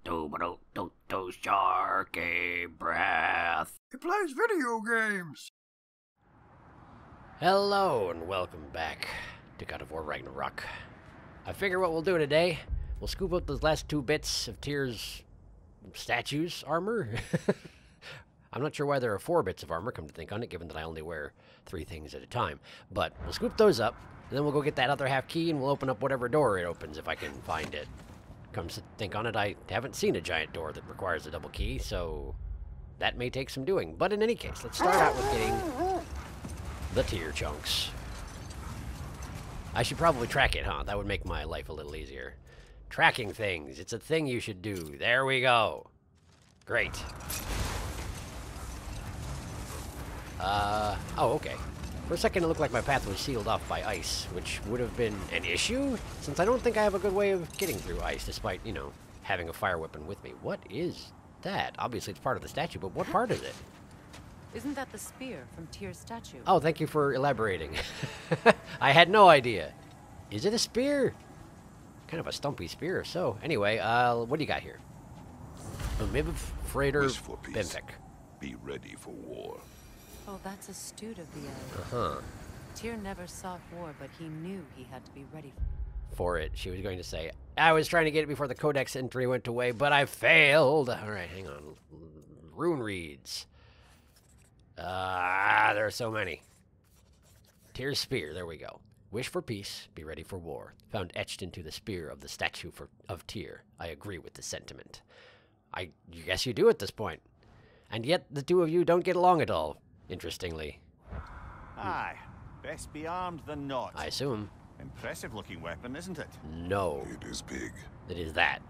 SharkyBreath. He plays video games. Hello and welcome back to God of War Ragnarök. I figure what we'll do today, we'll scoop up those last 2 bits of Tyr's statue's armor. I'm not sure why there are 4 bits of armor, come to think on it, given that I only wear 3 things at a time. But we'll scoop those up, and then we'll go get that other half key, and we'll open up whatever door it opens if I can find it. Come to think on it, I haven't seen a giant door that requires a double key, so that may take some doing. But in any case, let's start out with getting the Tyr chunks. I should probably track it, huh? That would make my life a little easier. Tracking things. It's a thing you should do. There we go. Great. Oh, okay. For a second, it looked like my path was sealed off by ice, which would have been an issue, since I don't think I have a good way of getting through ice, despite, you know, having a fire weapon with me. What is that? Obviously, it's part of the statue, but what part is it? Isn't that the spear from Tyr's statue? Oh, thank you for elaborating. I had no idea. Is it a spear? Kind of a stumpy spear, so. Anyway, what do you got here? A Mib Freighter Benfic. Be ready for war. Oh, that's astute of the elf. Uh-huh. Tyr never sought war, but he knew he had to be ready For it, she was going to say. I was trying to get it before the codex entry went away, but I failed. All right, hang on. Rune reads. There are so many. Tyr's spear, there we go. Wish for peace, be ready for war. Found etched into the spear of the statue of Tyr. I agree with the sentiment. I guess you do at this point. And yet the two of you don't get along at all, interestingly. Aye, best be armed than not. I assume. Impressive looking weapon, isn't it? No. It is big. It is that.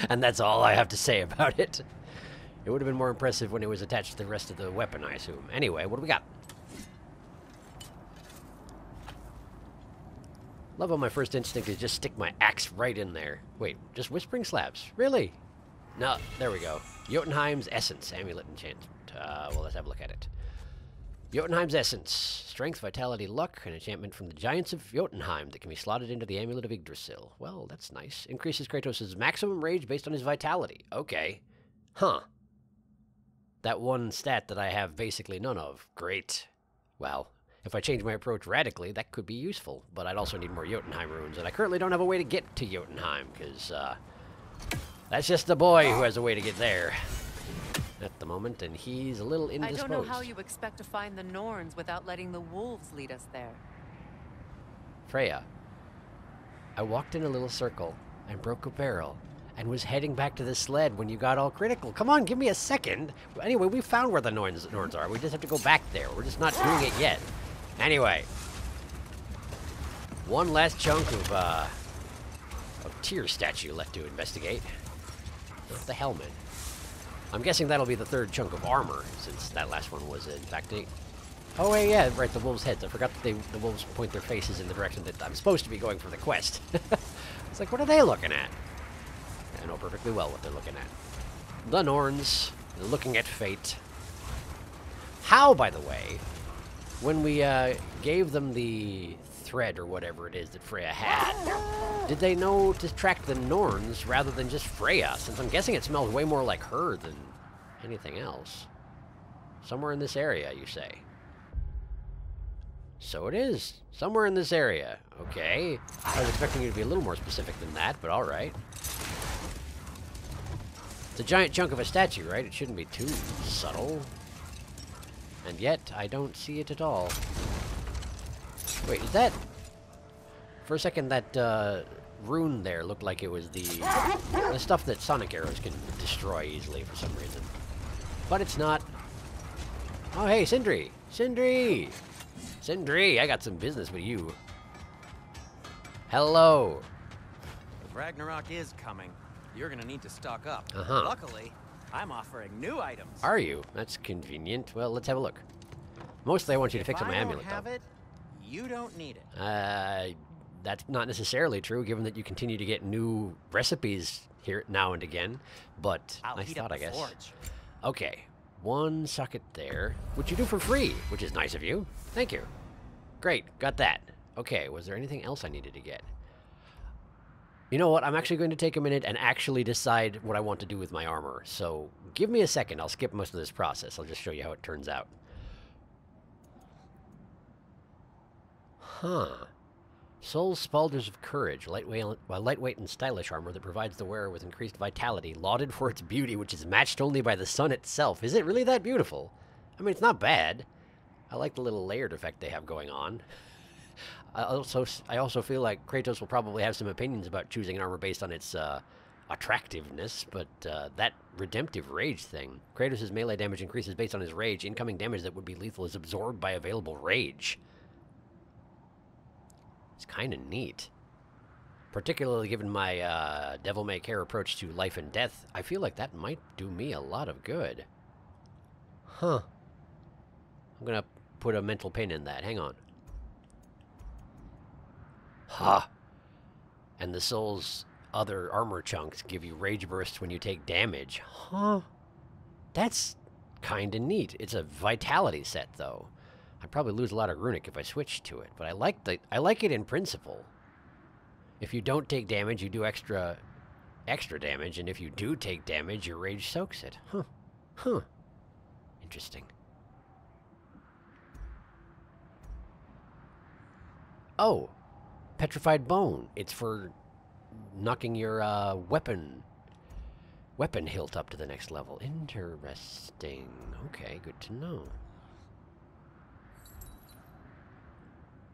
And that's all I have to say about it. It would have been more impressive when it was attached to the rest of the weapon, I assume. Anyway, what do we got? Love how my first instinct is just stick my axe right in there. Wait, just whispering slabs? Really? No, there we go. Jotunheim's Essence, Amulet Enchantment. Well, let's have a look at it. Jotunheim's Essence. Strength, Vitality, Luck, an enchantment from the Giants of Jotunheim that can be slotted into the Amulet of Yggdrasil. Well, that's nice. Increases Kratos' maximum rage based on his vitality. Okay. Huh. That one stat that I have basically none of. Great. Well, if I change my approach radically, that could be useful. But I'd also need more Jotunheim runes, and I currently don't have a way to get to Jotunheim, because, that's just the boy who has a way to get there at the moment, and he's a little indisposed. I don't know how you expect to find the Norns without letting the wolves lead us there. Freya, I walked in a little circle and broke a barrel and was heading back to the sled when you got all critical. Come on, give me a second. Anyway, we found where the Norns are. We just have to go back there. We're just not doing it yet. Anyway, one last chunk of Tyr statue left to investigate. Not the helmet. I'm guessing that'll be the 3rd chunk of armor, since that last one was, in fact, oh, wait, yeah, right, the wolves' heads. I forgot that the wolves point their faces in the direction that I'm supposed to be going for the quest. It's like, what are they looking at? I know perfectly well what they're looking at. The Norns, looking at fate. How, by the way, when we gave them the thread or whatever it is that Freya had, did they know to track the Norns rather than just Freya? Since I'm guessing it smells way more like her than anything else. Somewhere in this area, you say? So it is. Somewhere in this area. Okay. I was expecting you to be a little more specific than that, but alright. It's a giant chunk of a statue, right? It shouldn't be too subtle. And yet, I don't see it at all. Wait, is that... For a second, that rune there looked like it was the stuff that sonic arrows can destroy easily for some reason. But it's not. Oh, hey, Sindri! Sindri! Sindri, I got some business with you. Hello! Ragnarök is coming. You're gonna need to stock up. Uh-huh. Luckily, I'm offering new items. Are you? That's convenient. Well, let's have a look. Mostly I want you to fix up my amulet, have though. it, you don't need it. That's not necessarily true, given that you continue to get new recipes here now and again. But nice thought, I guess. Forge. Okay, 1 socket there, which you do for free, which is nice of you. Thank you. Great, got that. Okay, was there anything else I needed to get? You know what? I'm actually going to take a minute and actually decide what I want to do with my armor. So give me a second. I'll skip most of this process. I'll just show you how it turns out. Huh. Soul's Spalders of Courage, lightweight and stylish armor that provides the wearer with increased vitality, lauded for its beauty, which is matched only by the sun itself. Is it really that beautiful? I mean, it's not bad. I like the little layered effect they have going on. I also feel like Kratos will probably have some opinions about choosing an armor based on its attractiveness, but that redemptive rage thing. Kratos' melee damage increases based on his rage. Incoming damage that would be lethal is absorbed by available rage. It's kind of neat. Particularly given my devil may care approach to life and death, I feel like that might do me a lot of good. Huh. I'm gonna put a mental pin in that. Hang on. Ha! And the soul's other armor chunks give you rage bursts when you take damage. Huh? That's kind of neat. It's a vitality set, though. I'd probably lose a lot of runic if I switched to it, but I like it in principle. If you don't take damage, you do extra damage, and if you do take damage, your rage soaks it. Huh. Huh. Interesting. Oh, petrified bone. It's for knocking your weapon hilt up to the next level. Interesting. Okay, good to know.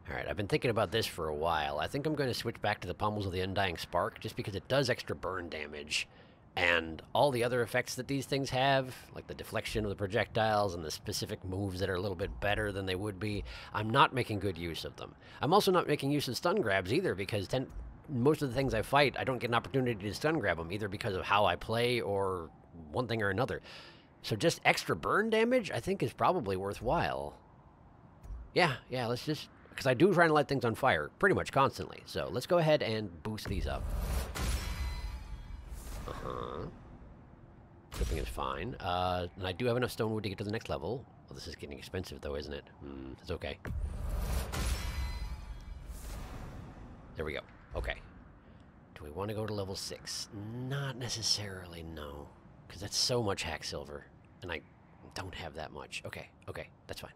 Alright, I've been thinking about this for a while. I think I'm going to switch back to the Pommels of the Undying Spark, just because it does extra burn damage. And all the other effects that these things have, like the deflection of the projectiles and the specific moves that are a little bit better than they would be, I'm not making good use of them. I'm also not making use of stun grabs either, because most of the things I fight, I don't get an opportunity to stun grab them, either because of how I play or one thing or another. So just extra burn damage, I think, is probably worthwhile. Yeah, let's just... Because I do try to light things on fire pretty much constantly. So let's go ahead and boost these up. Equipping is fine. And I do have enough stone wood to get to the next level. Well, this is getting expensive though, isn't it? It's okay. There we go. Okay. Do we want to go to level 6? Not necessarily, no. Because that's so much hack silver. And I don't have that much. Okay, that's fine.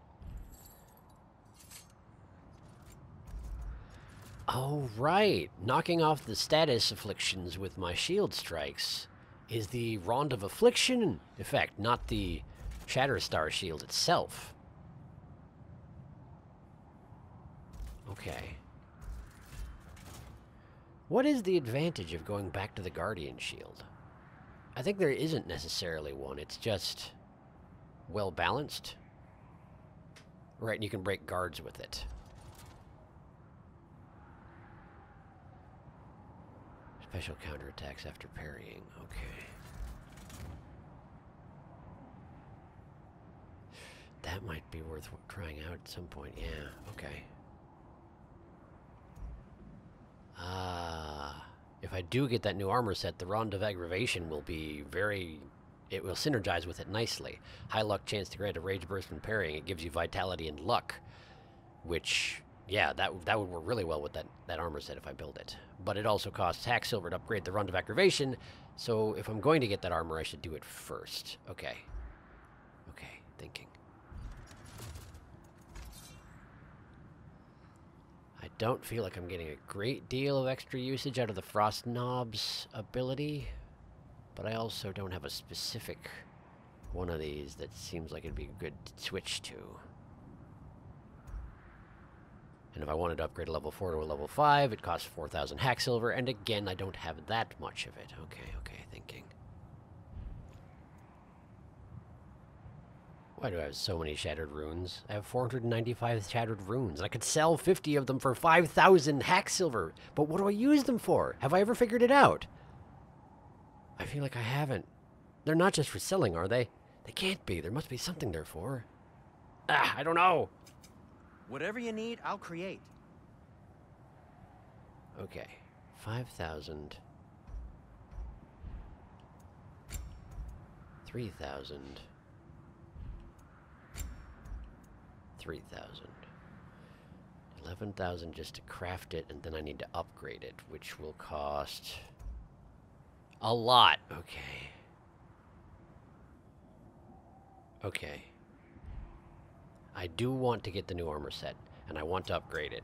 Oh, right. Knocking off the status afflictions with my shield strikes is the Rond of Affliction effect, not the Shatterstar shield itself. Okay. What is the advantage of going back to the Guardian shield? I think there isn't necessarily one. It's just well balanced. Right, and you can break guards with it. Special counterattacks after parrying. Okay. That might be worth trying out at some point. Yeah, okay. If I do get that new armor set, the Rond of Aggravation will be it will synergize with it nicely. High luck chance to grant a rage burst when parrying. It gives you vitality and luck, which... Yeah, that would work really well with that armor set if I build it. But it also costs hack silver to upgrade the Rond of Aggravation, so if I'm going to get that armor, I should do it first. Okay, thinking. I don't feel like I'm getting a great deal of extra usage out of the Frost Knob's ability, but I also don't have a specific one of these that seems like it'd be a good switch to. And if I wanted to upgrade a level 4 to a level 5, it costs 4,000 hack silver, and again, I don't have that much of it. Okay, thinking. Why do I have so many shattered runes? I have 495 shattered runes, and I could sell 50 of them for 5,000 hack silver. But what do I use them for? Have I ever figured it out? I feel like I haven't. They're not just for selling, are they? They can't be. There must be something they're for. I don't know. Whatever you need, I'll create. Okay, 5,000. 3,000. 3,000. 11,000 just to craft it, and then I need to upgrade it, which will cost a lot. Okay. Okay. I do want to get the new armor set, and I want to upgrade it.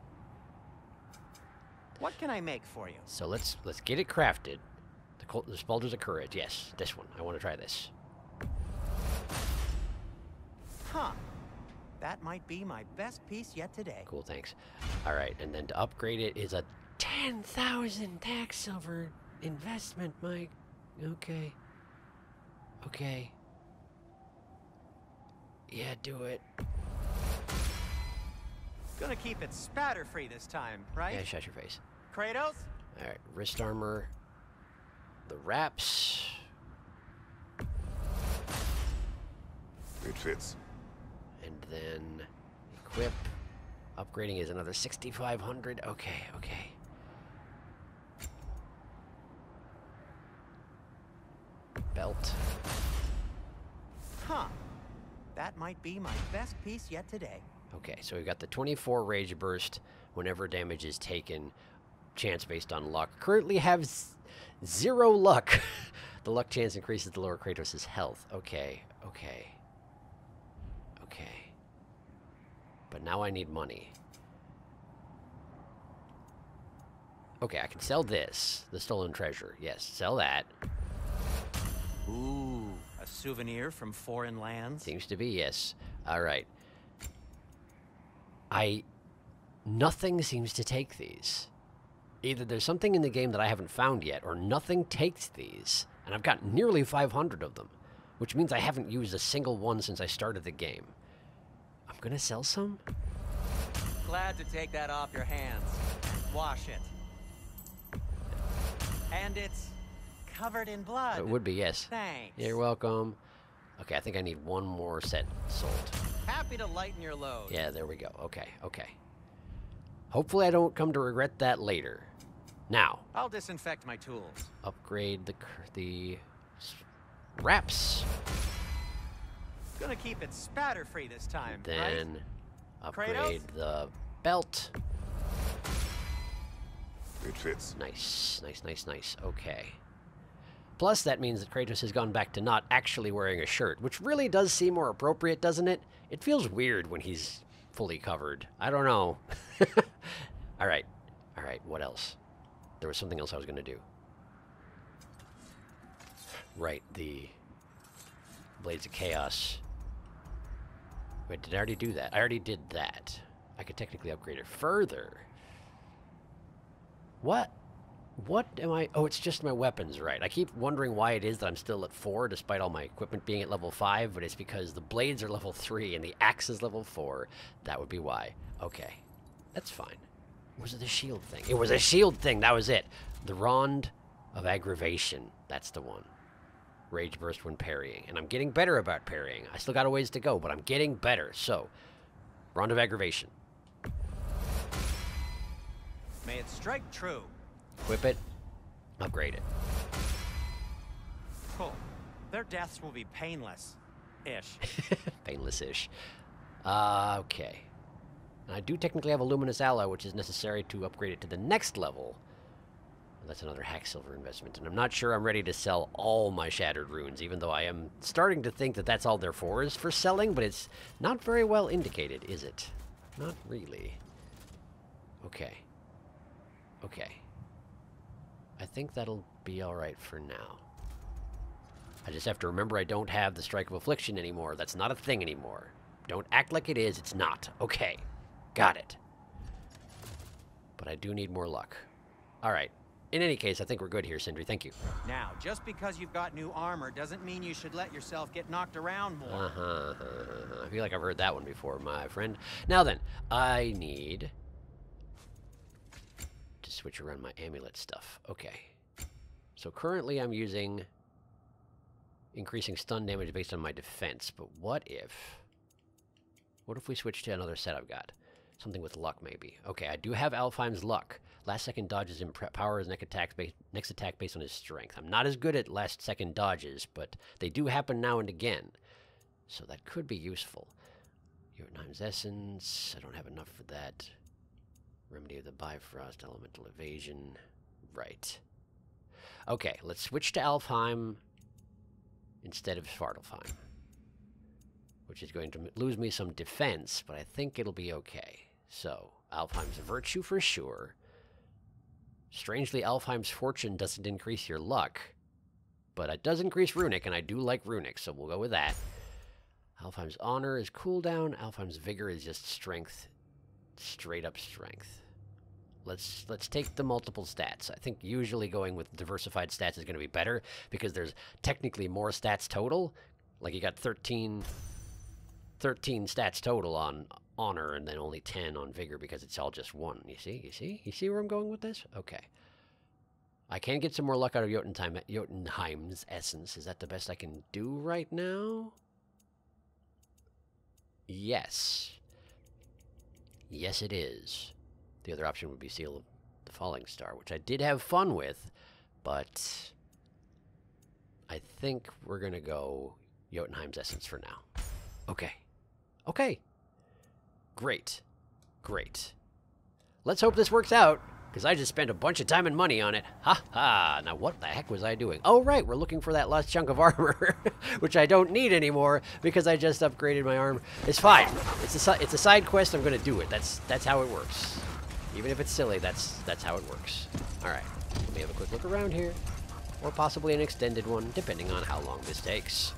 What can I make for you? So let's get it crafted. The Spaulders of Courage. Yes, this one. I want to try this. Huh. That might be my best piece yet today. Cool, thanks. All right, and then to upgrade it is a 10,000 tax silver investment, Mike. Okay. Okay. Yeah, do it. Gonna keep it spatter-free this time, right? Yeah, shut your face. Kratos? All right, wrist armor. The wraps. It fits. And then equip. Upgrading is another 6,500. Okay, okay. Belt. Huh. That might be my best piece yet today. Okay, so we've got the 24 Rage Burst whenever damage is taken. Chance based on luck. Currently have 0 luck. The luck chance increases to lower Kratos' health. Okay, okay. Okay. But now I need money. Okay, I can sell this. The stolen treasure. Yes, sell that. Ooh, a souvenir from foreign lands? Seems to be, yes. Alright. Nothing seems to take these. Either there's something in the game that I haven't found yet, or nothing takes these. And I've got nearly 500 of them, which means I haven't used a single one since I started the game. I'm gonna sell some? Glad to take that off your hands. Wash it. And it's covered in blood. It would be, yes. Thanks. You're welcome. Okay, I think I need one more set sold. Happy to lighten your load. Yeah, there we go. Okay, okay. Hopefully I don't come to regret that later. Now, I'll disinfect my tools. upgrade the wraps. Gonna keep it spatter-free this time, Then right? upgrade Kratos? the belt. It fits. Nice, nice, nice, nice. Okay. Plus, that means that Kratos has gone back to not actually wearing a shirt, which really does seem more appropriate, doesn't it? It feels weird when he's fully covered. I don't know. All right. All right, what else? There was something else I was going to do. Right, the Blades of Chaos. Wait, did I already do that? I already did that. I could technically upgrade it further. What? What am I... Oh, it's just my weapons, right. I keep wondering why it is that I'm still at 4, despite all my equipment being at level 5, but it's because the blades are level 3 and the axe is level 4. That would be why. Okay. That's fine. Was it the shield thing? It was a shield thing! That was it! The Rond of Aggravation. That's the one. Rage Burst when parrying. And I'm getting better about parrying. I still got a ways to go, but I'm getting better. So, Rond of Aggravation. May it strike true. Equip it. Upgrade it. Cool. Their deaths will be painless-ish. Painless-ish. Okay. I do technically have a Luminous Ally, which is necessary to upgrade it to the next level. That's another hack silver investment, and I'm not sure I'm ready to sell all my Shattered Runes, even though I am starting to think that that's all they're for is for selling, but it's not very well indicated, is it? Not really. Okay. Okay. I think that'll be alright for now. I just have to remember I don't have the Strike of Affliction anymore. That's not a thing anymore. Don't act like it is. It's not. Okay. Got it. But I do need more luck. Alright. In any case, I think we're good here, Sindri. Thank you. Now, just because you've got new armor doesn't mean you should let yourself get knocked around more. I feel like I've heard that one before, my friend. Now then, I need to switch around my amulet stuff. Okay. So currently I'm using increasing stun damage based on my defense, but what if we switch to another set I've got? Something with luck, maybe. Okay, I do have Alfheim's luck. Last second dodges empower his next attack based on his strength. I'm not as good at last second dodges, but they do happen now and again. So that could be useful. Your times essence. I don't have enough for that. Remedy of the Bifrost, elemental evasion. Right. Okay, let's switch to Alfheim instead of Svartalfheim, which is going to lose me some defense, but I think it'll be okay. So, Alfheim's a virtue for sure. Strangely, Alfheim's fortune doesn't increase your luck, but it does increase runic, and I do like runic, so we'll go with that. Alfheim's honor is cooldown. Alfheim's vigor is just strength, straight up strength. Let's take the multiple stats. I think usually going with diversified stats is going to be better because there's technically more stats total. Like you got 13 stats total on honor and then only 10 on vigor because it's all just one. You see where I'm going with this? Okay. I can get some more luck out of Jotunheim's essence. Is that the best I can do right now? Yes. Yes, it is. The other option would be Seal of the Falling Star, which I did have fun with, but I think we're going to go Jotunheim's essence for now. Okay. Okay. Great. Great. Let's hope this works out, because I just spent a bunch of time and money on it. Ha ha! Now what the heck was I doing? Oh right, we're looking for that last chunk of armor, which I don't need anymore because I just upgraded my armor. It's fine. It's a side quest. I'm gonna do it. That's how it works. Even if it's silly, that's how it works. All right. Let me have a quick look around here, or possibly an extended one, depending on how long this takes.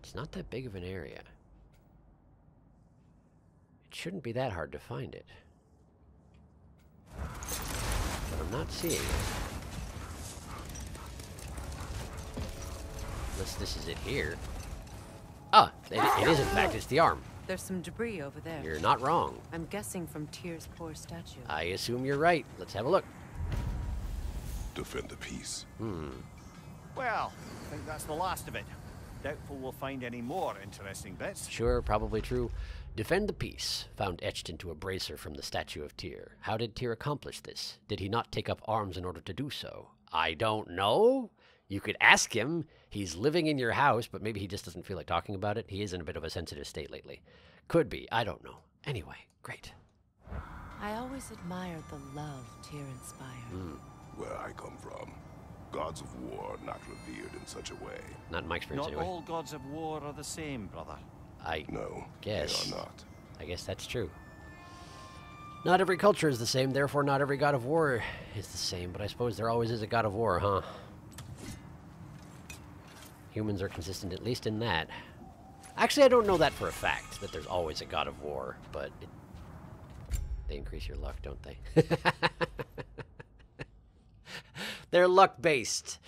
It's not that big of an area. It shouldn't be that hard to find it. But I'm not seeing it. Unless this is it here. Ah, it is in fact, it's the arm. There's some debris over there. You're not wrong. I'm guessing from Tyr's poor statue. I assume you're right. Let's have a look. Defend the peace. Well, I think that's the last of it. Doubtful we'll find any more interesting bits. Sure, probably true. Defend the peace, found etched into a bracer from the statue of Tyr. How did Tyr accomplish this? Did he not take up arms in order to do so? I don't know. You could ask him. He's living in your house, but maybe he just doesn't feel like talking about it. He is in a bit of a sensitive state lately. Could be. I don't know. Anyway, great. I always admired the love Tyr inspired. Where I come from, gods of war are not revered in such a way. Not in my experience, Not anyway. all gods of war are the same, brother. I No, guess. they are not. I guess that's true. Not every culture is the same, therefore not every god of war is the same, but I suppose there always is a god of war, huh? Humans are consistent, at least in that. Actually, I don't know that for a fact, that there's always a god of war, but they increase your luck, don't they? They're luck-based.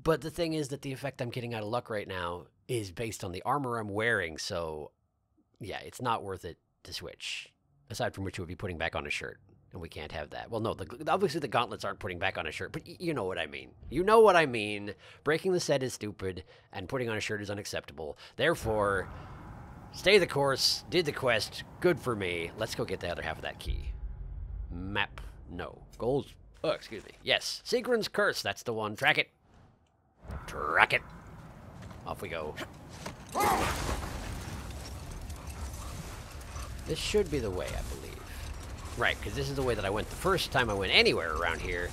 But the thing is that the effect I'm getting out of luck right now is based on the armor I'm wearing, so yeah, it's not worth it to switch. Aside from which, we'll be putting back on a shirt, and we can't have that. Well, no, obviously the gauntlets aren't putting back on a shirt, but you know what I mean. You know what I mean. Breaking the set is stupid, and putting on a shirt is unacceptable. Therefore, stay the course, did the quest, good for me. Let's go get the other half of that key. Map, no. Goals, oh, excuse me. Yes, Sigrun's Curse, that's the one. Track it. Track it. Off we go. This should be the way, I believe. Right, because this is the way that I went the first time I went anywhere around here,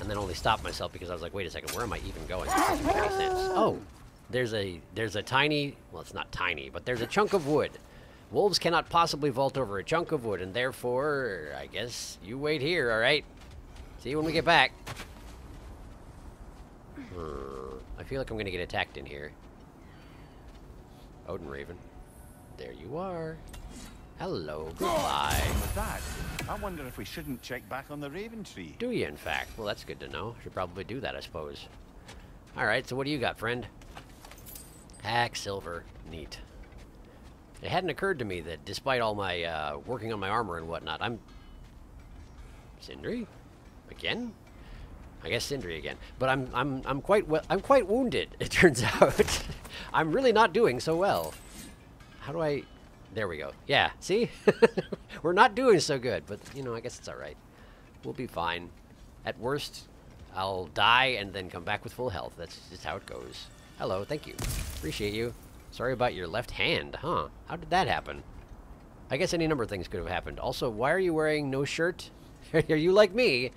and then only stopped myself because I was like, wait a second, where am I even going? This doesn't make any sense. Oh, there's a tiny, well, it's not tiny, but there's a chunk of wood. Wolves cannot possibly vault over a chunk of wood, and therefore, I guess you wait here, all right? See you when we get back. I feel like I'm going to get attacked in here. Odin Raven. There you are. Hello, goodbye. With that, I wonder if we shouldn't check back on the Raven Tree. Do you, in fact? Well, that's good to know. Should probably do that, I suppose. Alright, so what do you got, friend? Hack, silver. Neat. It hadn't occurred to me that despite all my, working on my armor and whatnot, I'm... Sindri? Again? I guess Sindri again. But I'm quite wounded, it turns out. I'm really not doing so well. How do I... There we go. Yeah, see? We're not doing so good, but, you know, I guess it's alright. We'll be fine. At worst, I'll die and then come back with full health. That's just how it goes. Hello, thank you. Appreciate you. Sorry about your left hand, huh? How did that happen? I guess any number of things could have happened. Also, why are you wearing no shirt? Are you like me?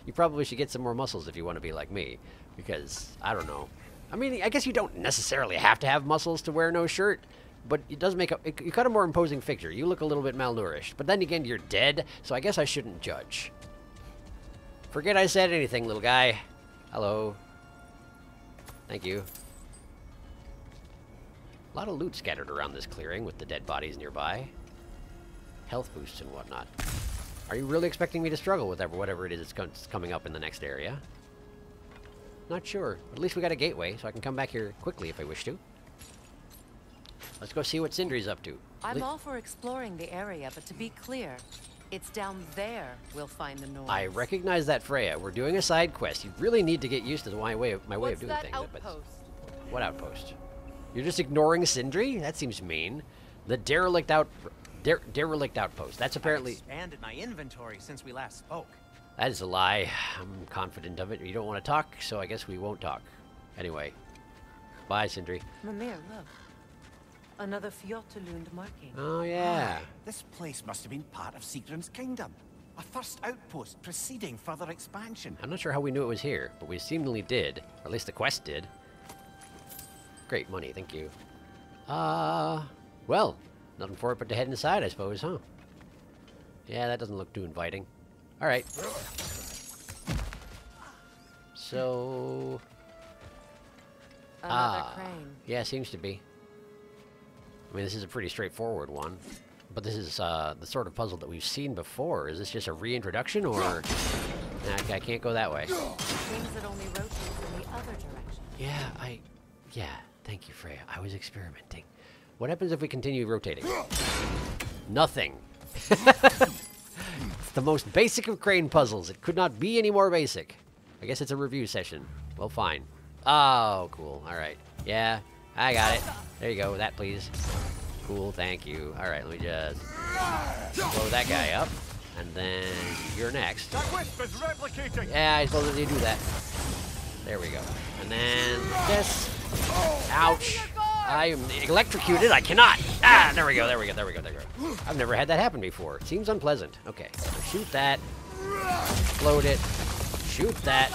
You probably should get some more muscles if you want to be like me. Because, I don't know. I mean, I guess you don't necessarily have to have muscles to wear no shirt. But it does make you got a more imposing figure. You look a little bit malnourished. But then again, you're dead, so I guess I shouldn't judge. Forget I said anything, little guy. Hello. Thank you. A lot of loot scattered around this clearing with the dead bodies nearby. Health boosts and whatnot. Are you really expecting me to struggle with whatever it is that's coming up in the next area? Not sure. At least we got a gateway, so I can come back here quickly if I wish to. Let's go see what Sindri's up to. I'm all for exploring the area, but to be clear, it's down there we'll find the noise. I recognize that, Freya. We're doing a side quest. You really need to get used to my way of doing What's things. that outpost? What outpost? You're just ignoring Sindri? That seems mean. The derelict outpost. That's apparently... I've expanded my inventory since we last spoke. That is a lie. I'm confident of it. You don't want to talk, so I guess we won't talk. Anyway. Bye, Sindri. Mimir, look. Another Fjotalund marking. Oh, yeah. This place must have been part of Sigrun's kingdom. A first outpost preceding further expansion. I'm not sure how we knew it was here, but we seemingly did. Or at least the quest did. Great money, thank you. Well, nothing for it but to head inside, I suppose, huh? Yeah, that doesn't look too inviting. Alright. So... Another crane. Yeah, seems to be. I mean, this is a pretty straightforward one. But this is the sort of puzzle that we've seen before. Is this just a reintroduction, or... Nah, I can't go that way. Things that only rotate in the other direction. Yeah, thank you, Freya. I was experimenting. What happens if we continue rotating? Nothing. It's the most basic of crane puzzles. It could not be any more basic. I guess it's a review session. Well, fine. Oh, cool. All right. Yeah, I got it. There you go. That, please. Cool, thank you. All right, let me just blow that guy up. And then you're next. That wisp is replicating. Yeah, I suppose you do that. There we go. And then this. Ouch. I am electrocuted. I cannot. Ah, there we go. I've never had that happen before. It seems unpleasant. Okay, so shoot that. Explode it. Shoot that.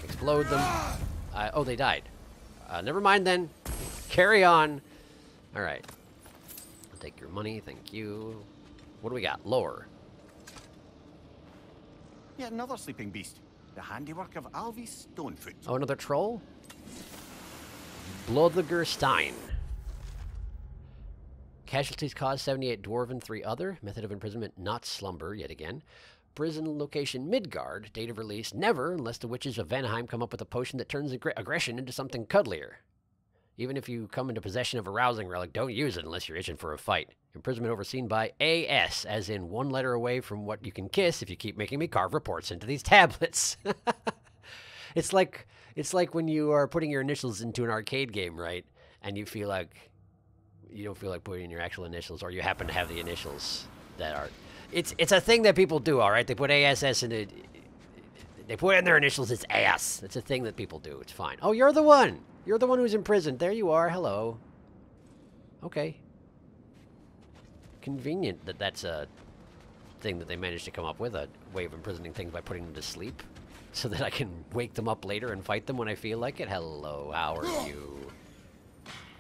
Explode them. Oh, they died. Never mind then. Carry on. All right. I'll take your money. Thank you. What do we got? Lower. Yet another sleeping beast. The handiwork of Alvi Stonefoot. Oh, another troll? Blodliger Stein. Casualties caused 78 dwarven, 3 other. Method of imprisonment not slumber, yet again. Prison location Midgard. Date of release never, unless the witches of Vanaheim come up with a potion that turns aggression into something cuddlier. Even if you come into possession of a rousing relic, don't use it unless you're itching for a fight. Imprisonment overseen by AS, as in 1 letter away from what you can kiss if you keep making me carve reports into these tablets. It's like when you are putting your initials into an arcade game, right? And you feel like you don't feel like putting in your actual initials, or you happen to have the initials that are... It's a thing that people do, all right? They put ASS in it. They put in their initials, it's AS. It's a thing that people do. It's fine. Oh, you're the one. You're the one who's imprisoned. There you are. Hello. Okay. Convenient that that's a thing that they managed to come up with, a way of imprisoning things by putting them to sleep, so that I can wake them up later and fight them when I feel like it. Hello, how are you?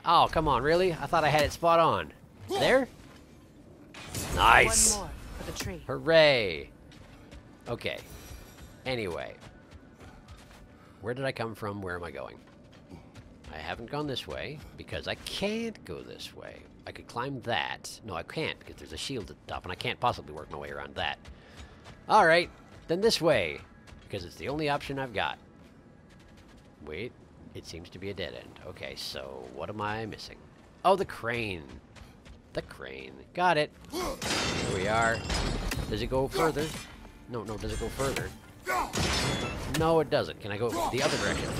Oh, come on, really? I thought I had it spot on. There? Nice! One more for the tree. Hooray! Okay. Anyway. Where did I come from? Where am I going? I haven't gone this way, because I can't go this way. I could climb that. No, I can't, because there's a shield at the top, and I can't possibly work my way around that. Alright, then this way, because it's the only option I've got. Wait, it seems to be a dead end. Okay, so what am I missing? Oh, the crane. The crane. Got it. Here we are. Does it go further? No, does it go further? No, it doesn't. Can I go the other direction?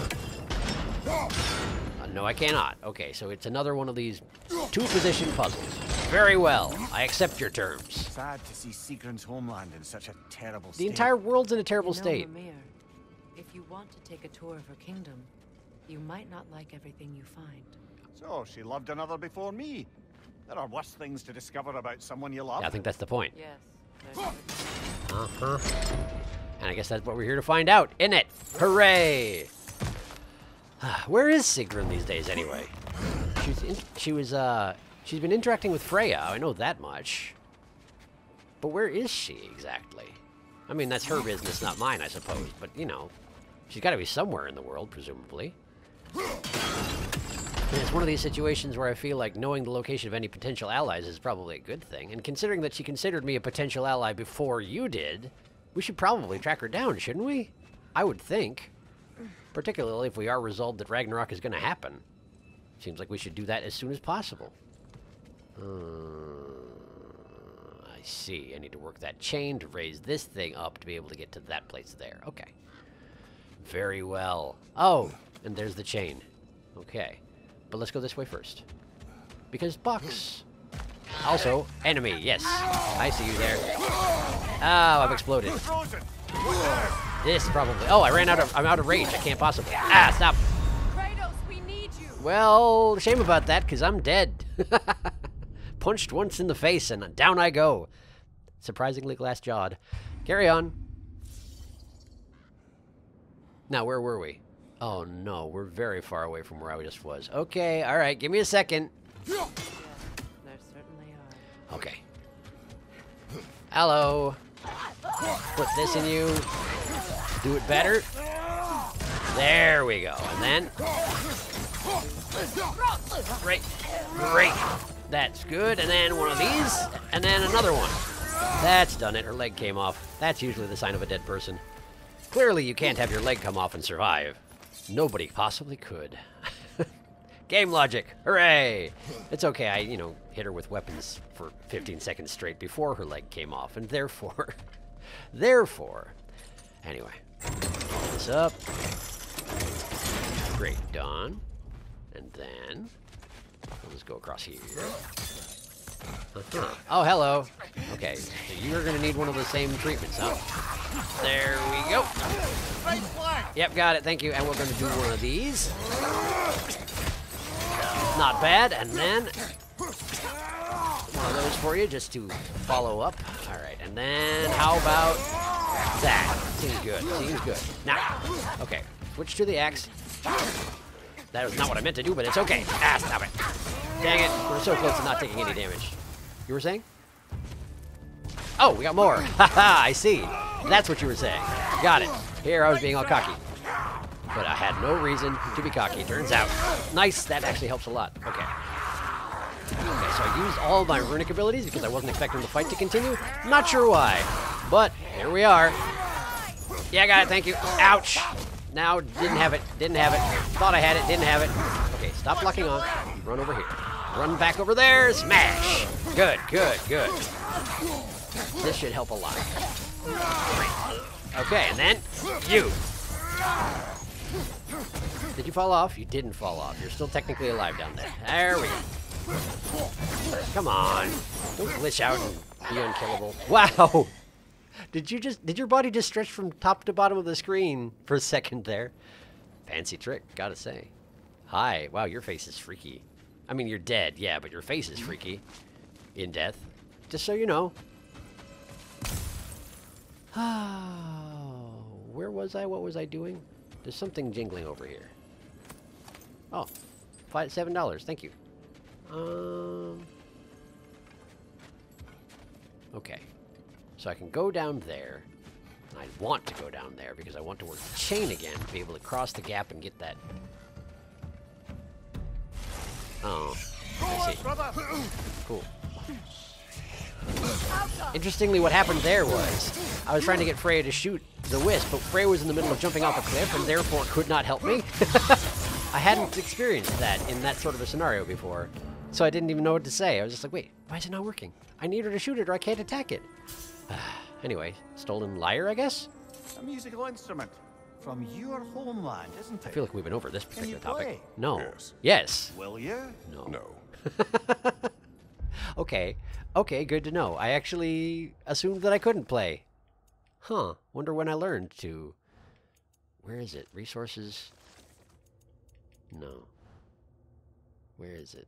No, I cannot. Okay, so it's another one of these 2-position puzzles. Very well. I accept your terms. Sad to see Sigrun's homeland in such a terrible state. The entire world's in a terrible state. Mimir, if you want to take a tour of her kingdom, you might not like everything you find. So, she loved another before me. There are worse things to discover about someone you love. Yeah, I think that's the point. Yes. there's- Uh-huh. And I guess that's what we're here to find out, isn't it? Hooray! Where is Sigrun these days, anyway? She's been interacting with Freya, I know that much. But where is she, exactly? I mean, that's her business, not mine, I suppose. But, you know, she's got to be somewhere in the world, presumably. And it's one of these situations where I feel like knowing the location of any potential allies is probably a good thing. And considering that she considered me a potential ally before you did, we should probably track her down, shouldn't we? I would think. Particularly if we are resolved that Ragnarök is going to happen. Seems like we should do that as soon as possible. I see. I need to work that chain to raise this thing up to be able to get to that place there. Okay. Very well. Oh, and there's the chain. Okay. But let's go this way first. Because box. Also, enemy. Yes. I see you there. Oh, I've exploded. Frozen. This probably. Oh, I'm out of range. I can't possibly. Ah, stop. Kratos, we need you. Well, shame about that, because I'm dead. Punched once in the face, and down I go. Surprisingly glass-jawed. Carry on. Now, where were we? Oh, no, we're very far away from where I just was. Okay, all right, give me a second. Yes, there certainly are. Okay. Hello. Put this in you. Do it better. There we go. And then... Right. That's good. And then one of these. And then another one. That's done it. Her leg came off. That's usually the sign of a dead person. Clearly you can't have your leg come off and survive. Nobody possibly could. Game logic. Hooray! It's okay. I, hit her with weapons for 15 seconds straight before her leg came off. And therefore... Anyway. Pull this up. Great. Done. And then... We'll just go across here. Oh, hello. Okay, so you're going to need one of the same treatments, huh? There we go. Yep, got it. Thank you. And we're going to do one of these. Not bad. And then one of those for you just to follow up. All right. And then how about that? Seems good. Seems good. Now, okay. Switch to the axe. That was not what I meant to do, but it's okay. Ah, stop it. Dang it. We're so close to not taking any damage. You were saying? Oh, we got more. Haha, I see. That's what you were saying. Got it. Here, I was being all cocky. But I had no reason to be cocky, turns out. Nice. That actually helps a lot. Okay. Okay, so I used all my runic abilities because I wasn't expecting the fight to continue. Not sure why. But here we are. Yeah, I got it. Thank you. Ouch. Now, didn't have it. Didn't have it. Thought I had it. Didn't have it. Okay, stop locking on. Run over here. Run back over there. Smash. Good, good, good. This should help a lot. Okay, and then you. Did you fall off? You didn't fall off. You're still technically alive down there. There we go. Come on. Don't glitch out and be unkillable. Wow. Did your body just stretch from top to bottom of the screen for a second there? Fancy trick, gotta say. Hi. Wow, your face is freaky. I mean, you're dead, yeah, but your face is freaky. In death. Just so you know. Where was I? What was I doing? There's something jingling over here. Oh, $7. Thank you. Okay. So I can go down there. And I want to go down there because I want to work the chain again to be able to cross the gap and get that. Oh, I see. Cool. Interestingly, what happened there was I was trying to get Freya to shoot the wisp, but Freya was in the middle of jumping off a cliff and therefore could not help me. I hadn't experienced that in that sort of a scenario before, so I didn't even know what to say. I was just like, wait, why is it not working? I need her to shoot it or I can't attack it. Anyway, stolen lyre, I guess? A musical instrument from your homeland, isn't it? I feel like we've been over this particular topic. play? No. Yes. Yes. Will you? No. No. Okay. Okay, good to know. I actually assumed that I couldn't play. Huh. Wonder when I learned to... Where is it? Resources? No. Where is it?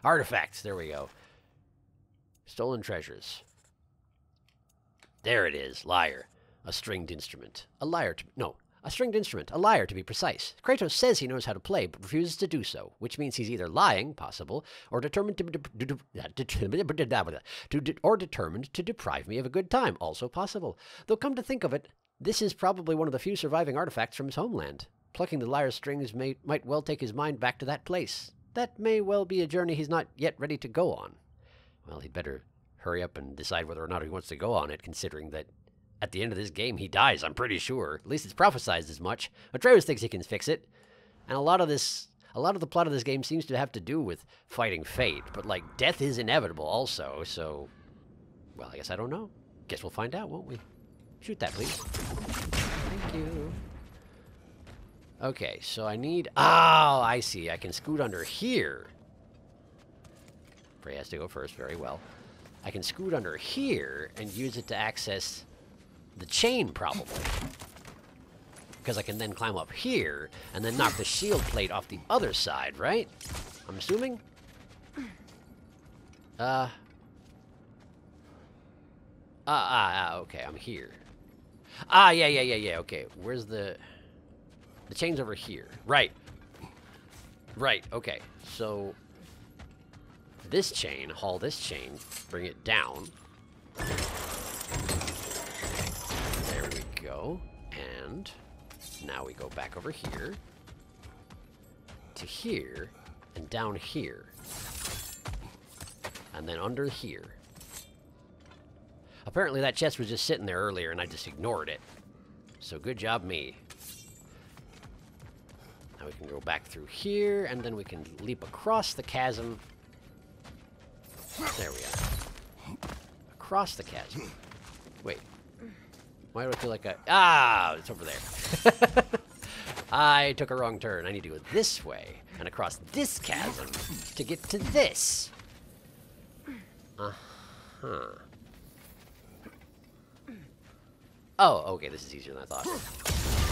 Artifacts. There we go. Stolen treasures. There it is. Lyre. A stringed instrument. A lyre to... No. A stringed instrument. A lyre, to be precise. Kratos says he knows how to play, but refuses to do so, which means he's either lying, possible, or determined to deprive me of a good time, also possible. Though come to think of it, this is probably one of the few surviving artifacts from his homeland. Plucking the lyre strings might well take his mind back to that place. That may well be a journey he's not yet ready to go on. Well, he'd better hurry up and decide whether or not he wants to go on it, considering that at the end of this game, he dies, I'm pretty sure. At least it's prophesized as much. Atreus thinks he can fix it. And a lot of the plot of this game seems to have to do with fighting fate. But, like, death is inevitable also, so... Well, I guess I don't know. Guess we'll find out, won't we? Shoot that, please. Thank you. Okay, so I need... Oh, I see. I can scoot under here. Frey has to go first. Very well. I can scoot under here and use it to access... the chain, probably. Because I can then climb up here and then knock the shield plate off the other side, right? I'm assuming? Okay, I'm here. Yeah, okay. Where's the... The chain's over here. Right. Right, okay. So... This chain, haul this chain, bring it down. There we go. And now we go back over here to here and down here. And then under here. Apparently that chest was just sitting there earlier and I just ignored it. So good job me. Now we can go back through here and then we can leap across the chasm. There we are. Across the chasm. Wait. Why do I feel like I... Ah! It's over there. I took a wrong turn. I need to go this way and across this chasm to get to this. Uh-huh. Oh, okay. This is easier than I thought.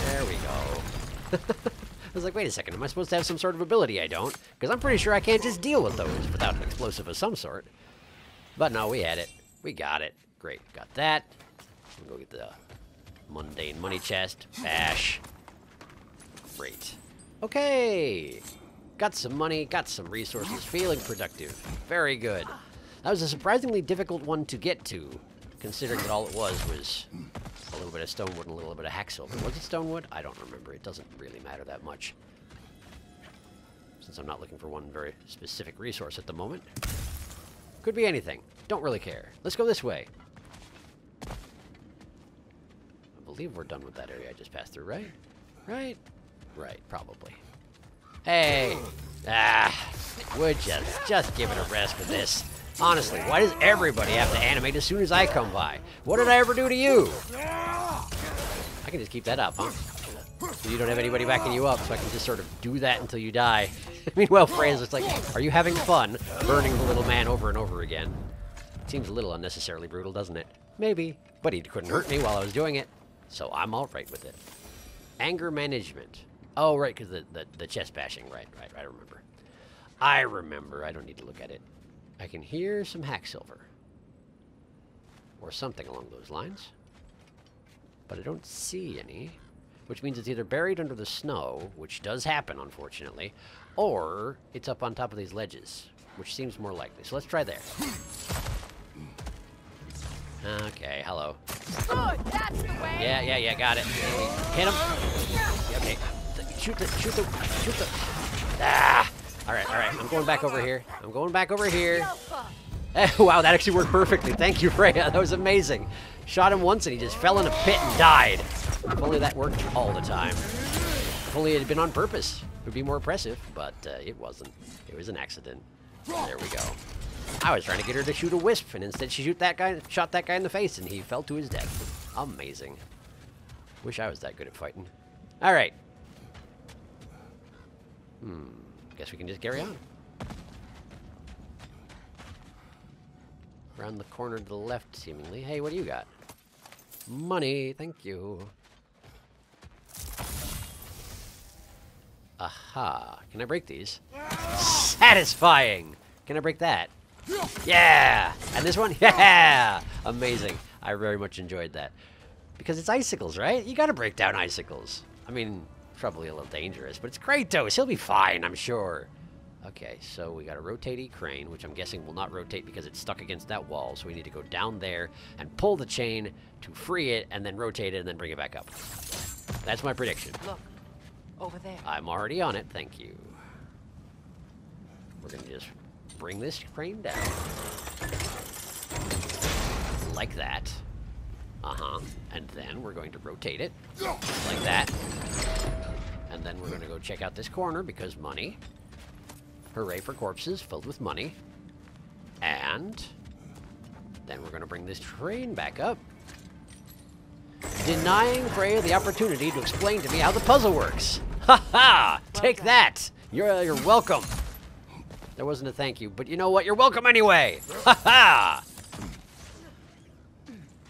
There we go. I was like, wait a second. Am I supposed to have some sort of ability? I don't. Because I'm pretty sure I can't just deal with those without an explosive of some sort. But no, we had it. We got it. Great. Got that. We'll go get the mundane money chest. Bash. Great. Okay. Got some money. Got some resources. Feeling productive. Very good. That was a surprisingly difficult one to get to, considering that all it was a little bit of stonewood and a little bit of hacksilver. Was it stonewood? I don't remember. It doesn't really matter that much, since I'm not looking for one very specific resource at the moment. Could be anything. Don't really care. Let's go this way. I believe we're done with that area I just passed through, right? Right? Right, probably. Hey! Ah! Would just give it a rest with this. Honestly, why does everybody have to animate as soon as I come by? What did I ever do to you? I can just keep that up, huh? So you don't have anybody backing you up, so I can just sort of do that until you die. Meanwhile, Freya's just like, are you having fun burning the little man over and over again? Seems a little unnecessarily brutal, doesn't it? Maybe. But he couldn't hurt me while I was doing it, so I'm all right with it. Anger management. Oh, right, because the chest bashing. Right, I remember. I remember. I don't need to look at it. I can hear some hacksilver. Or something along those lines. But I don't see any. Which means it's either buried under the snow, which does happen, unfortunately, or it's up on top of these ledges, which seems more likely. So let's try there. Okay, hello. Good, that's the way. Yeah, got it. Hit him. Okay. Shoot the... Ah! Alright, I'm going back over here. Wow, that actually worked perfectly. Thank you, Freya. That was amazing. Shot him once and he just fell in a pit and died. If only that worked all the time. If only it had been on purpose. It would be more impressive, but it wasn't. It was an accident. There we go. I was trying to get her to shoot a wisp, and instead she shot that guy in the face, and he fell to his death. Amazing. Wish I was that good at fighting. Alright. Guess we can just carry on. Around the corner to the left, seemingly. Hey, what do you got? Money, thank you. Aha. Can I break these? Satisfying! Can I break that? Yeah! And this one? Yeah! Amazing. I very much enjoyed that. Because it's icicles, right? You gotta break down icicles. I mean, probably a little dangerous, but it's Kratos. He'll be fine, I'm sure. Okay, so we got a rotating crane, which I'm guessing will not rotate because it's stuck against that wall. So we need to go down there and pull the chain to free it, and then rotate it, and then bring it back up. That's my prediction. Look, over there. I'm already on it, thank you. We're gonna just bring this crane down. Like that. And then we're going to rotate it. Like that. And then we're gonna go check out this corner because money. Hooray for corpses filled with money. And then we're gonna bring this train back up. Denying Freya the opportunity to explain to me how the puzzle works. Ha ha! Take that! You're welcome. There wasn't a thank you, but you know what? You're welcome anyway! Ha ha!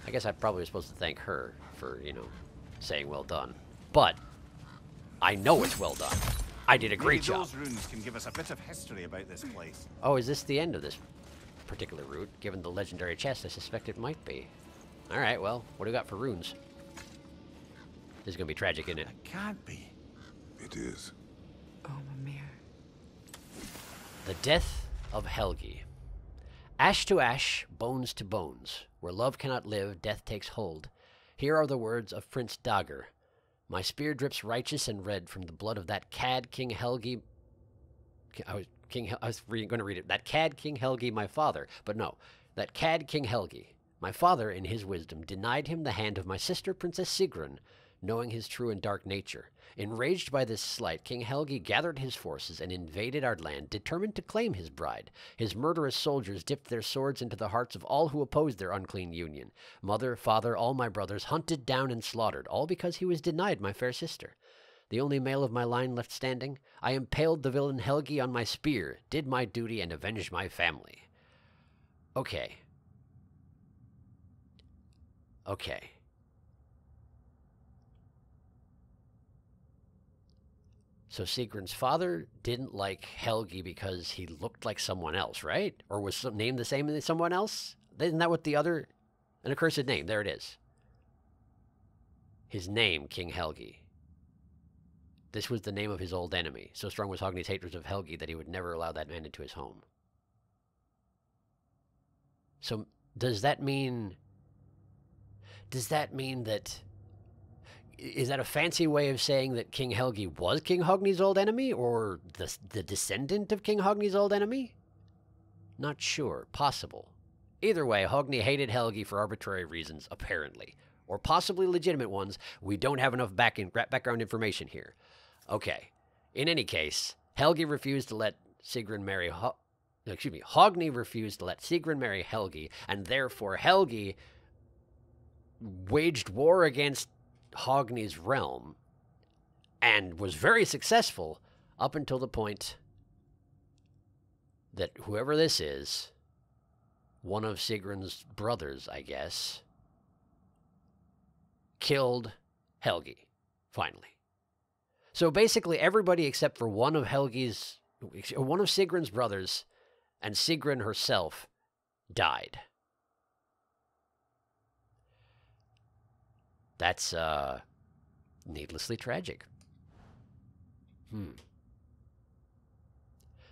I guess I probably was supposed to thank her for, you know, saying well done. But I know it's well done. I did a great job. Those runes can give us a bit of history about this place. Oh, is this the end of this particular route? Given the legendary chest, I suspect it might be. Alright, well, what do we got for runes? This is gonna be tragic, isn't it? It can't be. It is. Oh, Mimir. The Death of Helgi. Ash to ash, bones to bones. Where love cannot live, death takes hold. Here are the words of Prince Dagr. My spear drips righteous and red from the blood of that cad King Helgi. I was going to read it. That cad King Helgi, my father. But no, that cad King Helgi. My father, in his wisdom, denied him the hand of my sister, Princess Sigrun, knowing his true and dark nature. Enraged by this slight, King Helgi gathered his forces and invaded our land, determined to claim his bride. His murderous soldiers dipped their swords into the hearts of all who opposed their unclean union. Mother, father, all my brothers, hunted down and slaughtered, all because he was denied my fair sister. The only male of my line left standing, I impaled the villain Helgi on my spear, did my duty, and avenged my family. Okay. Okay. So Sigrun's father didn't like Helgi because he looked like someone else, right? Or was named the same as someone else? Isn't that what the other... An accursed name, there it is. His name, King Helgi. This was the name of his old enemy. So strong was Hogni's hatred of Helgi that he would never allow that man into his home. So does that mean... Does that mean that... Is that a fancy way of saying that King Helgi was King Hogni's old enemy, or the descendant of King Hogni's old enemy? Not sure. Possible. Either way, Hogni hated Helgi for arbitrary reasons, apparently. Or possibly legitimate ones. We don't have enough background information here. Okay. In any case, Helgi refused to let Sigrun marry... Hogni refused to let Sigrun marry Helgi, and therefore Helgi waged war against Hogni's realm and was very successful up until the point that whoever this is, one of Sigrun's brothers, I guess, killed Helgi, finally. So basically everybody except for one of Sigrun's brothers and Sigrun herself died. That's, needlessly tragic.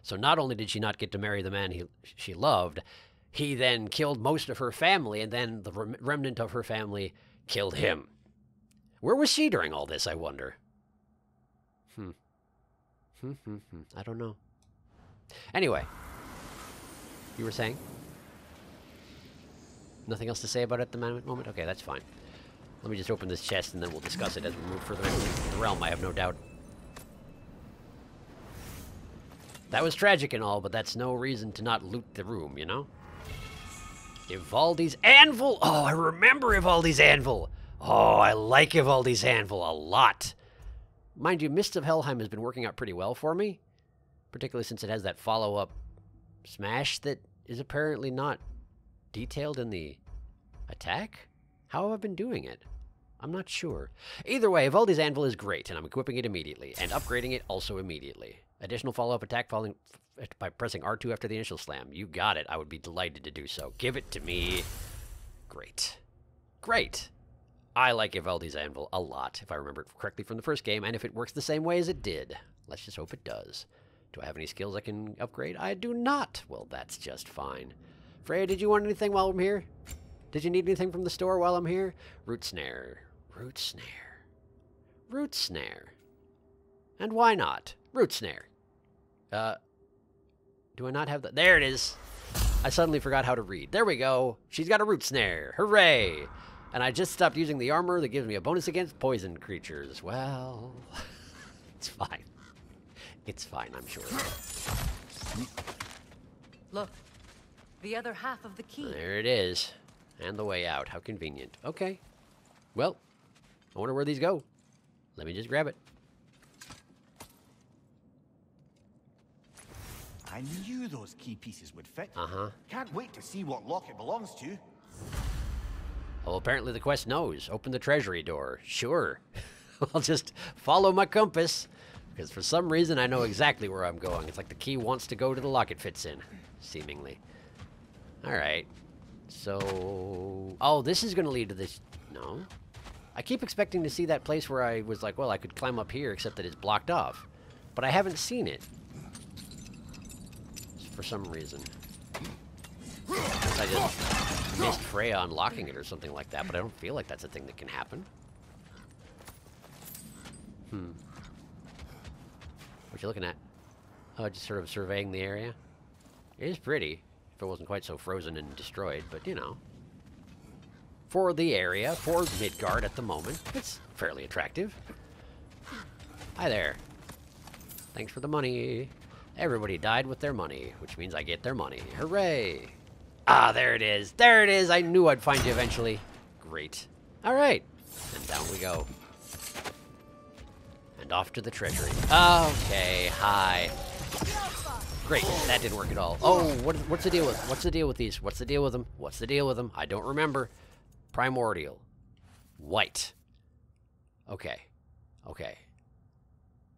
So not only did she not get to marry the man she loved, he then killed most of her family, and then the remnant of her family killed him. Where was she during all this, I wonder? I don't know. Anyway. You were saying? Nothing else to say about it at the moment? Okay, that's fine. Let me just open this chest and then we'll discuss it as we move further into the realm, I have no doubt. That was tragic and all, but that's no reason to not loot the room, you know? Ivaldi's Anvil! Oh, I remember Ivaldi's Anvil! Oh, I like Ivaldi's Anvil a lot. Mind you, Mists of Helheim has been working out pretty well for me. Particularly since it has that follow-up smash that is apparently not detailed in the attack? How have I been doing it? I'm not sure. Either way, Ivaldi's Anvil is great, and I'm equipping it immediately, and upgrading it also immediately. Additional follow-up attack falling by pressing R2 after the initial slam. You got it. I would be delighted to do so. Give it to me. Great. Great. I like Ivaldi's Anvil a lot, if I remember it correctly from the first game, and if it works the same way as it did. Let's just hope it does. Do I have any skills I can upgrade? I do not. Well, that's just fine. Freya, did you want anything while I'm here? Did you need anything from the store while I'm here? Root Snare. Root Snare. Root Snare. And why not? Root Snare. Do I not have that? There it is. I suddenly forgot how to read. There we go. She's got a Root Snare. Hooray! And I just stopped using the armor that gives me a bonus against poison creatures. Well, it's fine. It's fine, I'm sure. Look, the other half of the key. There it is. And the way out. How convenient. Okay. Well, I wonder where these go. Let me just grab it. I knew those key pieces would fit. Uh-huh. Can't wait to see what lock it belongs to. Well, apparently the quest knows. Open the treasury door. Sure. I'll just follow my compass. Because for some reason I know exactly where I'm going. It's like the key wants to go to the lock it fits in. Seemingly. Alright. So... Oh, this is going to lead to this... No. I keep expecting to see that place where I was like, well, I could climb up here, except that it's blocked off. But I haven't seen it. For some reason. I just missed Freya unlocking it or something like that, but I don't feel like that's a thing that can happen. What you looking at? Oh, just sort of surveying the area. It is pretty, if it wasn't quite so frozen and destroyed, but you know. For the area, for Midgard at the moment, it's fairly attractive. Hi there. Thanks for the money. Everybody died with their money, which means I get their money. Hooray! Ah, there it is. There it is. I knew I'd find you eventually. Great. All right. And down we go. And off to the treasury. Okay. Hi. Great. That didn't work at all. Oh, what's the deal with? What's the deal with these? What's the deal with them? What's the deal with them? I don't remember. Primordial. White. Okay. Okay.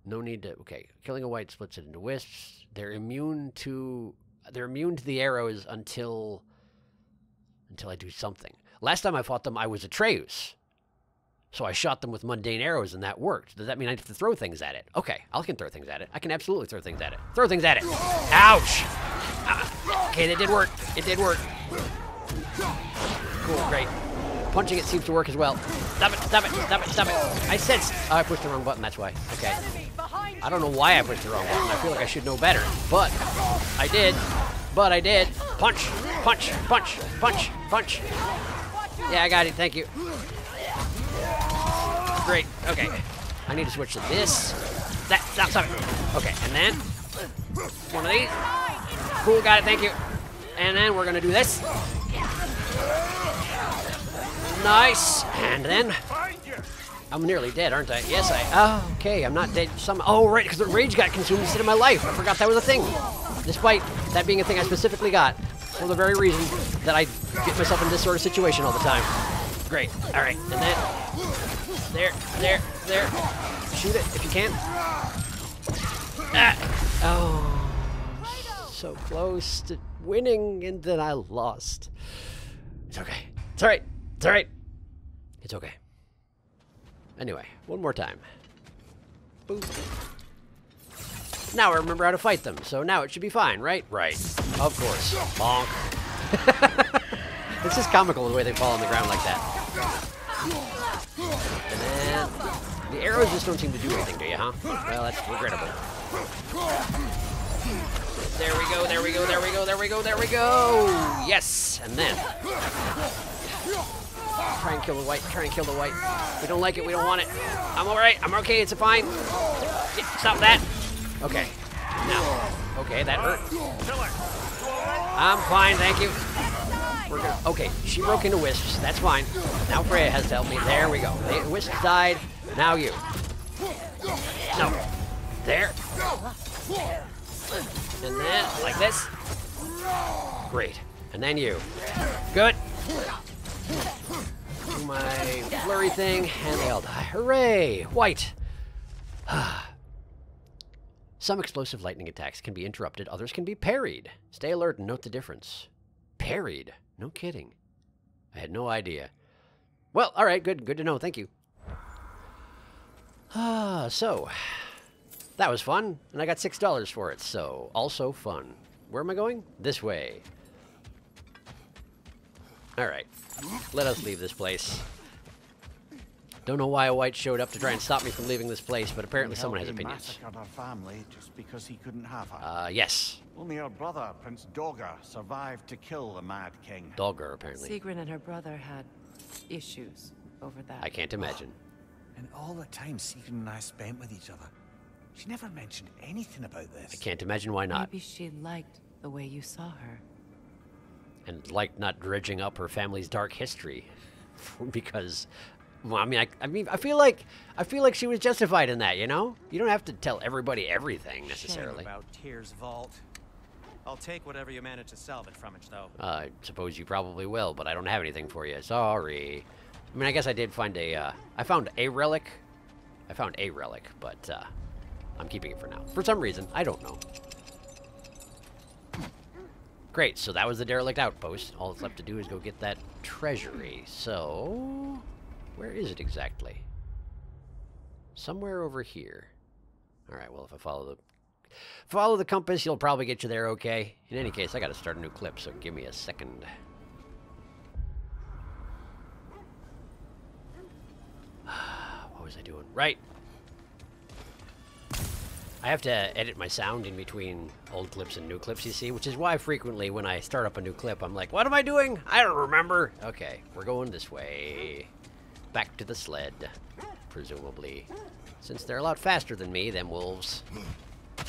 No need to... Okay. Killing a white splits it into wisps. They're immune to the arrows until I do something. Last time I fought them, I was Atreus. So I shot them with mundane arrows, and that worked. Does that mean I have to throw things at it? Okay, I can throw things at it. I can absolutely throw things at it. Throw things at it! Ouch! Okay, that did work. It did work. Cool, great. Punching it seems to work as well. Stop it, stop it, stop it, stop it. I said... Oh, I pushed the wrong button, that's why. Okay. I don't know why I pushed the wrong button. I feel like I should know better. But I did. But I did. Punch, punch, punch, punch, punch. Yeah, I got it. Thank you. Great. Okay. I need to switch to this. That. Stop it. Okay. And then one of these. Cool. Got it. Thank you. And then we're gonna do this. Nice. And then I'm nearly dead, aren't I? Yes, I. Oh, okay. I'm not dead. Oh, right. Because the rage got consumed instead of my life. I forgot that was a thing. Despite that being a thing I specifically got for the very reason that I get myself in this sort of situation all the time. Great. All right. And then there. Shoot it if you can. Ah. Oh, so close to winning, and then I lost. It's okay. It's all right. It's all right. It's okay. Anyway, one more time. Boop. Now I remember how to fight them, so now it should be fine, right? Right. Of course. Bonk. It's just comical the way they fall on the ground like that. And then the arrows just don't seem to do anything, do you, huh? Well, that's regrettable. There we go, there we go, there we go, there we go, there we go! Yes! And then... Try and kill the white, try and kill the white. We don't like it, we don't want it. I'm alright, I'm okay, it's fine. Stop that. Okay. Now. Okay, that hurt. I'm fine, thank you. We're gonna... Okay, she broke into wisps. That's fine. Now Freya has to help me. There we go. The wisps died. Now you. No. There. And then, like this. Great. And then you. Good. Do my flurry thing, and they all die. Hooray! White. Some explosive lightning attacks can be interrupted, others can be parried. Stay alert and note the difference. Parried? No kidding. I had no idea. Well, alright, good to know, thank you. So, that was fun, and I got $6 for it, so also fun. Where am I going? This way. Alright, let us leave this place. Don't know why a white showed up to try and stop me from leaving this place, but apparently someone has opinions. Massacred our family just because he couldn't have her. Yes. Only her brother, Prince Dogger, survived to kill the Mad King. Dogger, apparently. Sigrun and her brother had issues over that. I can't imagine. And all the time Sigrun and I spent with each other, she never mentioned anything about this. I can't imagine why not. Maybe she liked the way you saw her. And liked not dredging up her family's dark history. Because... well, I feel like she was justified in that, you know? You don't have to tell everybody everything necessarily. Shame about Tyr's vault. I'll take whatever you manage to salvage from it, though. I suppose you probably will, but I don't have anything for you. Sorry. I mean, I guess I did find a, I found a relic. I found a relic, but, I'm keeping it for now. For some reason, I don't know. Great, so that was the derelict outpost. All that's left to do is go get that treasury. So... where is it exactly? Somewhere over here. Alright, well, if I follow the compass, you'll probably get you there okay. In any case, I gotta start a new clip, so give me a second. What was I doing? Right. I have to edit my sound in between old clips and new clips, you see, which is why frequently when I start up a new clip, I'm like, what am I doing? I don't remember. Okay, we're going this way. Back to the sled, presumably. Since they're a lot faster than me, them wolves.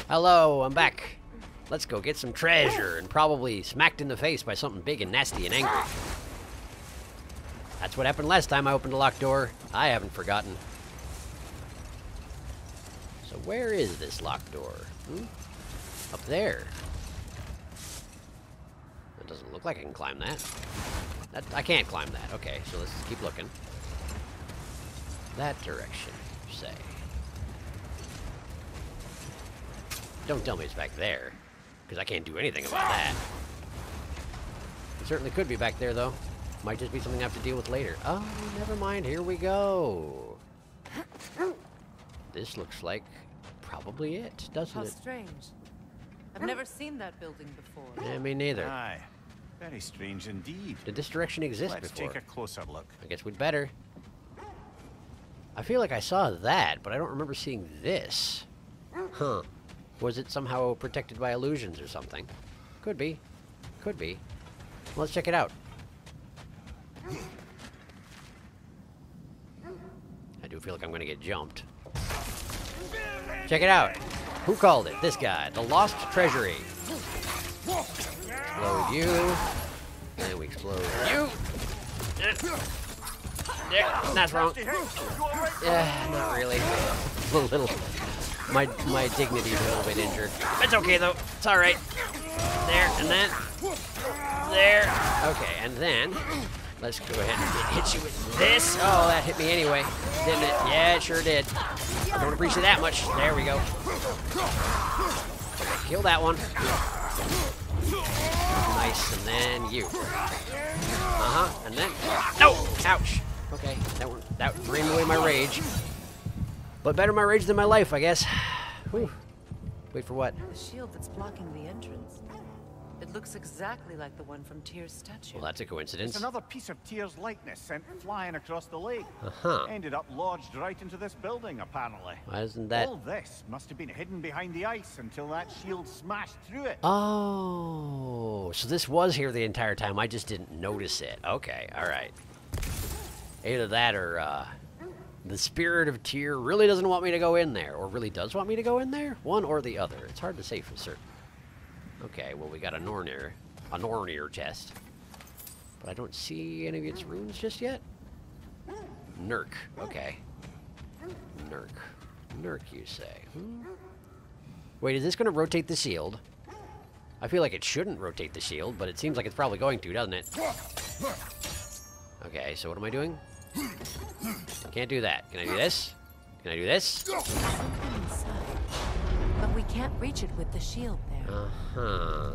Hello, I'm back. Let's go get some treasure and probably smacked in the face by something big and nasty and angry. That's what happened last time I opened a locked door. I haven't forgotten. So where is this locked door? Up there. It doesn't look like I can climb that. I can't climb that. Okay, so let's keep looking. That direction, say. Don't tell me it's back there, because I can't do anything about that. It certainly could be back there, though. Might just be something I have to deal with later. Oh, never mind. Here we go. This looks like probably it, doesn't How it? strange. I've never seen that building before. Yeah, me neither. Aye. Very strange indeed. Did this direction exist Let's before? take a closer look. I guess we'd better. I feel like I saw that, but I don't remember seeing this. Huh. Was it somehow protected by illusions or something? Could be. Could be. Well, let's check it out. I do feel like I'm going to get jumped. Check it out. Who called it? This guy. The Lost Treasury. Explode you. And we explode you. Yeah, that's wrong. Yeah, not really. A little. My dignity's a little bit injured. It's okay though. It's all right. There and then. There. Okay, and then let's go ahead and hit you with this. Oh, that hit me anyway, didn't it? Yeah, it sure did. I don't appreciate it that much. There we go. Okay, kill that one. Nice, and then you. And then no. Ouch. Okay, that drained away my rage. But better my rage than my life, I guess. Whew. Wait for what? The shield that's blocking the entrance. It looks exactly like the one from Tyr's statue. Well, that's a coincidence. It's another piece of Tyr's likeness sent flying across the lake. Uh-huh. Ended up lodged right into this building, apparently. Why isn't that... All this must have been hidden behind the ice until that shield smashed through it. Oh, so this was here the entire time. I just didn't notice it. Okay, all right. Either that or the spirit of Tyr really doesn't want me to go in there, or really does want me to go in there. One or the other. It's hard to say for certain. Okay, well, we got a Nornir chest. But I don't see any of its runes just yet. Nurk, okay. Nurk, you say. Wait, is this going to rotate the shield? I feel like it shouldn't rotate the shield, but it seems like it's probably going to, doesn't it? Okay, so what am I doing? Can't do that. Can I do this? Can I do this? But we can't reach it with the shield there. Uh-huh.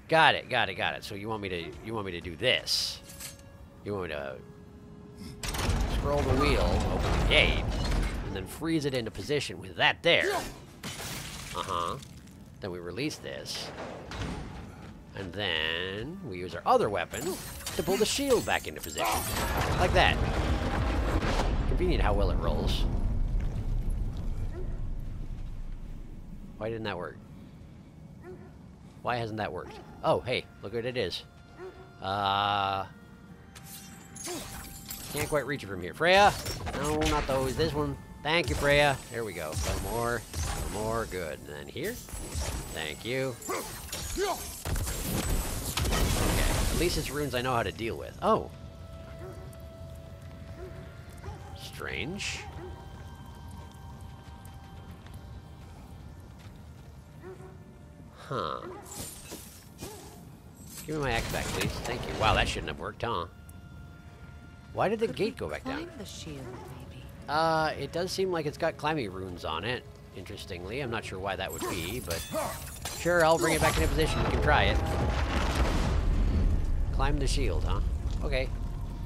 Got it, got it, got it. So you want me to do this. You want me to scroll the wheel, open the gate, and then freeze it into position with that there. Uh-huh. Then we release this. And then we use our other weapon to pull the shield back into position. Like that. Convenient how well it rolls. Why didn't that work? Why hasn't that worked? Oh, hey, look what it is. Can't quite reach it from here. Freya! No, not those. This one. Thank you, Freya. There we go. A little more. A little more. Good. And then here. Thank you. Okay. At least it's runes I know how to deal with. Oh. Strange. Huh. Give me my axe back, please. Thank you. Wow, that shouldn't have worked, huh? Why did the gate go back down? Climb the shield, maybe. It does seem like it's got climbing runes on it, interestingly. I'm not sure why that would be, but... Sure, I'll bring it back into position. We can try it. Climb the shield, huh? Okay.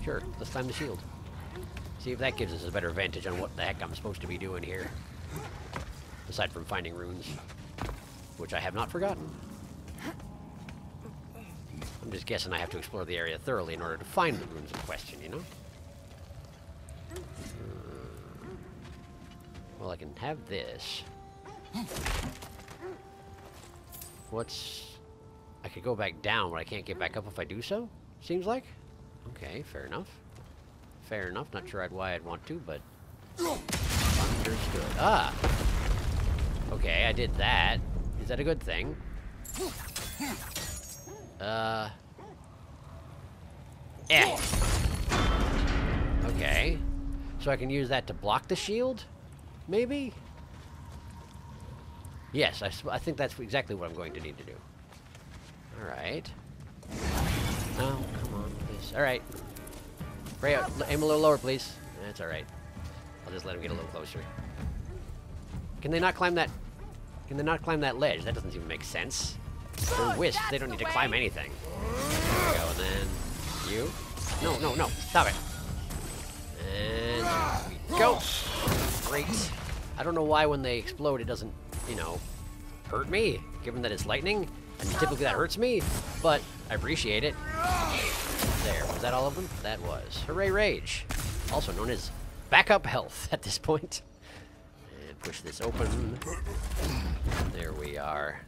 Sure, let's climb the shield. See if that gives us a better vantage on what the heck I'm supposed to be doing here. Aside from finding runes. Which I have not forgotten. I'm just guessing I have to explore the area thoroughly in order to find the runes in question, you know? Well, I can have this. What's... I could go back down, but I can't get back up if I do so? Seems like? Okay, fair enough. Fair enough. Not sure why I'd want to, but... Understood. Ah! Okay, I did that. Is that a good thing? Yeah. Okay. So I can use that to block the shield? Maybe? Yes, I think that's exactly what I'm going to need to do. Alright. No, come on, please. Alright. Freya, aim a little lower, please. That's alright. I'll just let him get a little closer. Can they not climb that? Can they not climb that ledge? That doesn't even make sense. They're wisps. They don't need to climb anything. There we go, and then you. No, no, no. Stop it. And there we go. Great. I don't know why when they explode it doesn't, you know, hurt me, given that it's lightning. And typically that hurts me, but I appreciate it. There. Was that all of them? That was. Hooray Rage. Also known as backup health at this point. And push this open. There we are.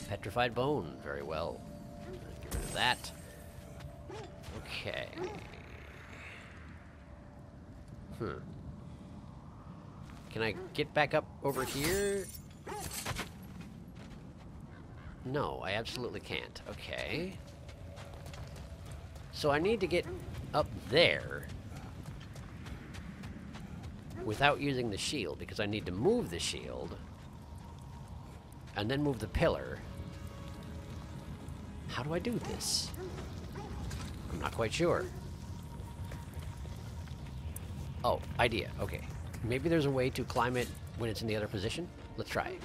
Petrified bone. Very well. Get rid of that. Okay. Can I get back up over here? No, I absolutely can't. Okay. So I need to get up there without using the shield, because I need to move the shield and then move the pillar. How do I do this? I'm not quite sure. Oh, idea. Okay. Maybe there's a way to climb it when it's in the other position. Let's try it.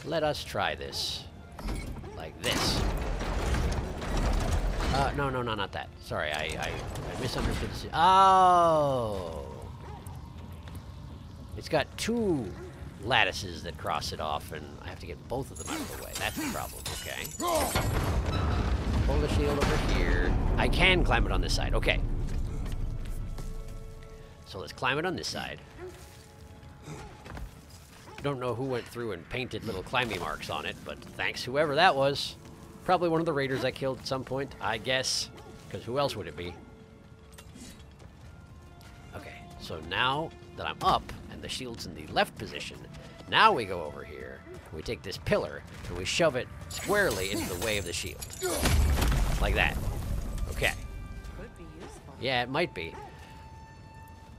Let us try this. Like this. No, not that. Sorry, I misunderstood this. Oh! It's got two lattices that cross it off, and I have to get both of them out of the way. That's the problem. Okay. Pull the shield over here. I can climb it on this side. Okay. So let's climb it on this side. Don't know who went through and painted little climbing marks on it, but thanks whoever that was. Probably one of the raiders I killed at some point, I guess. Because who else would it be? Okay, so now that I'm up and the shield's in the left position, now we go over here, we take this pillar, and we shove it squarely into the way of the shield. Like that. Okay. Could be useful. Yeah, it might be.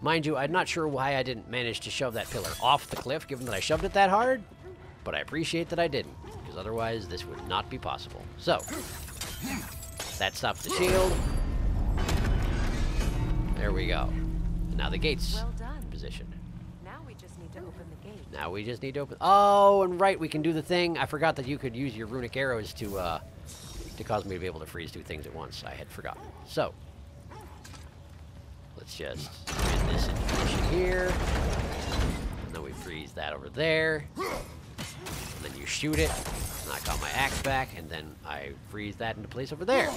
Mind you, I'm not sure why I didn't manage to shove that pillar off the cliff, given that I shoved it that hard, but I appreciate that I didn't, because otherwise this would not be possible. So, that stops the shield. There we go. And now the gate's Well done. in position. just need to open the gate. Now we just need to open... Oh, and right, we can do the thing. I forgot that you could use your runic arrows to cause me to be able to freeze two things at once. I had forgotten. So, let's just get this into position here. And then we freeze that over there. And then you shoot it. Knock out my axe back, and then I freeze that into place over there.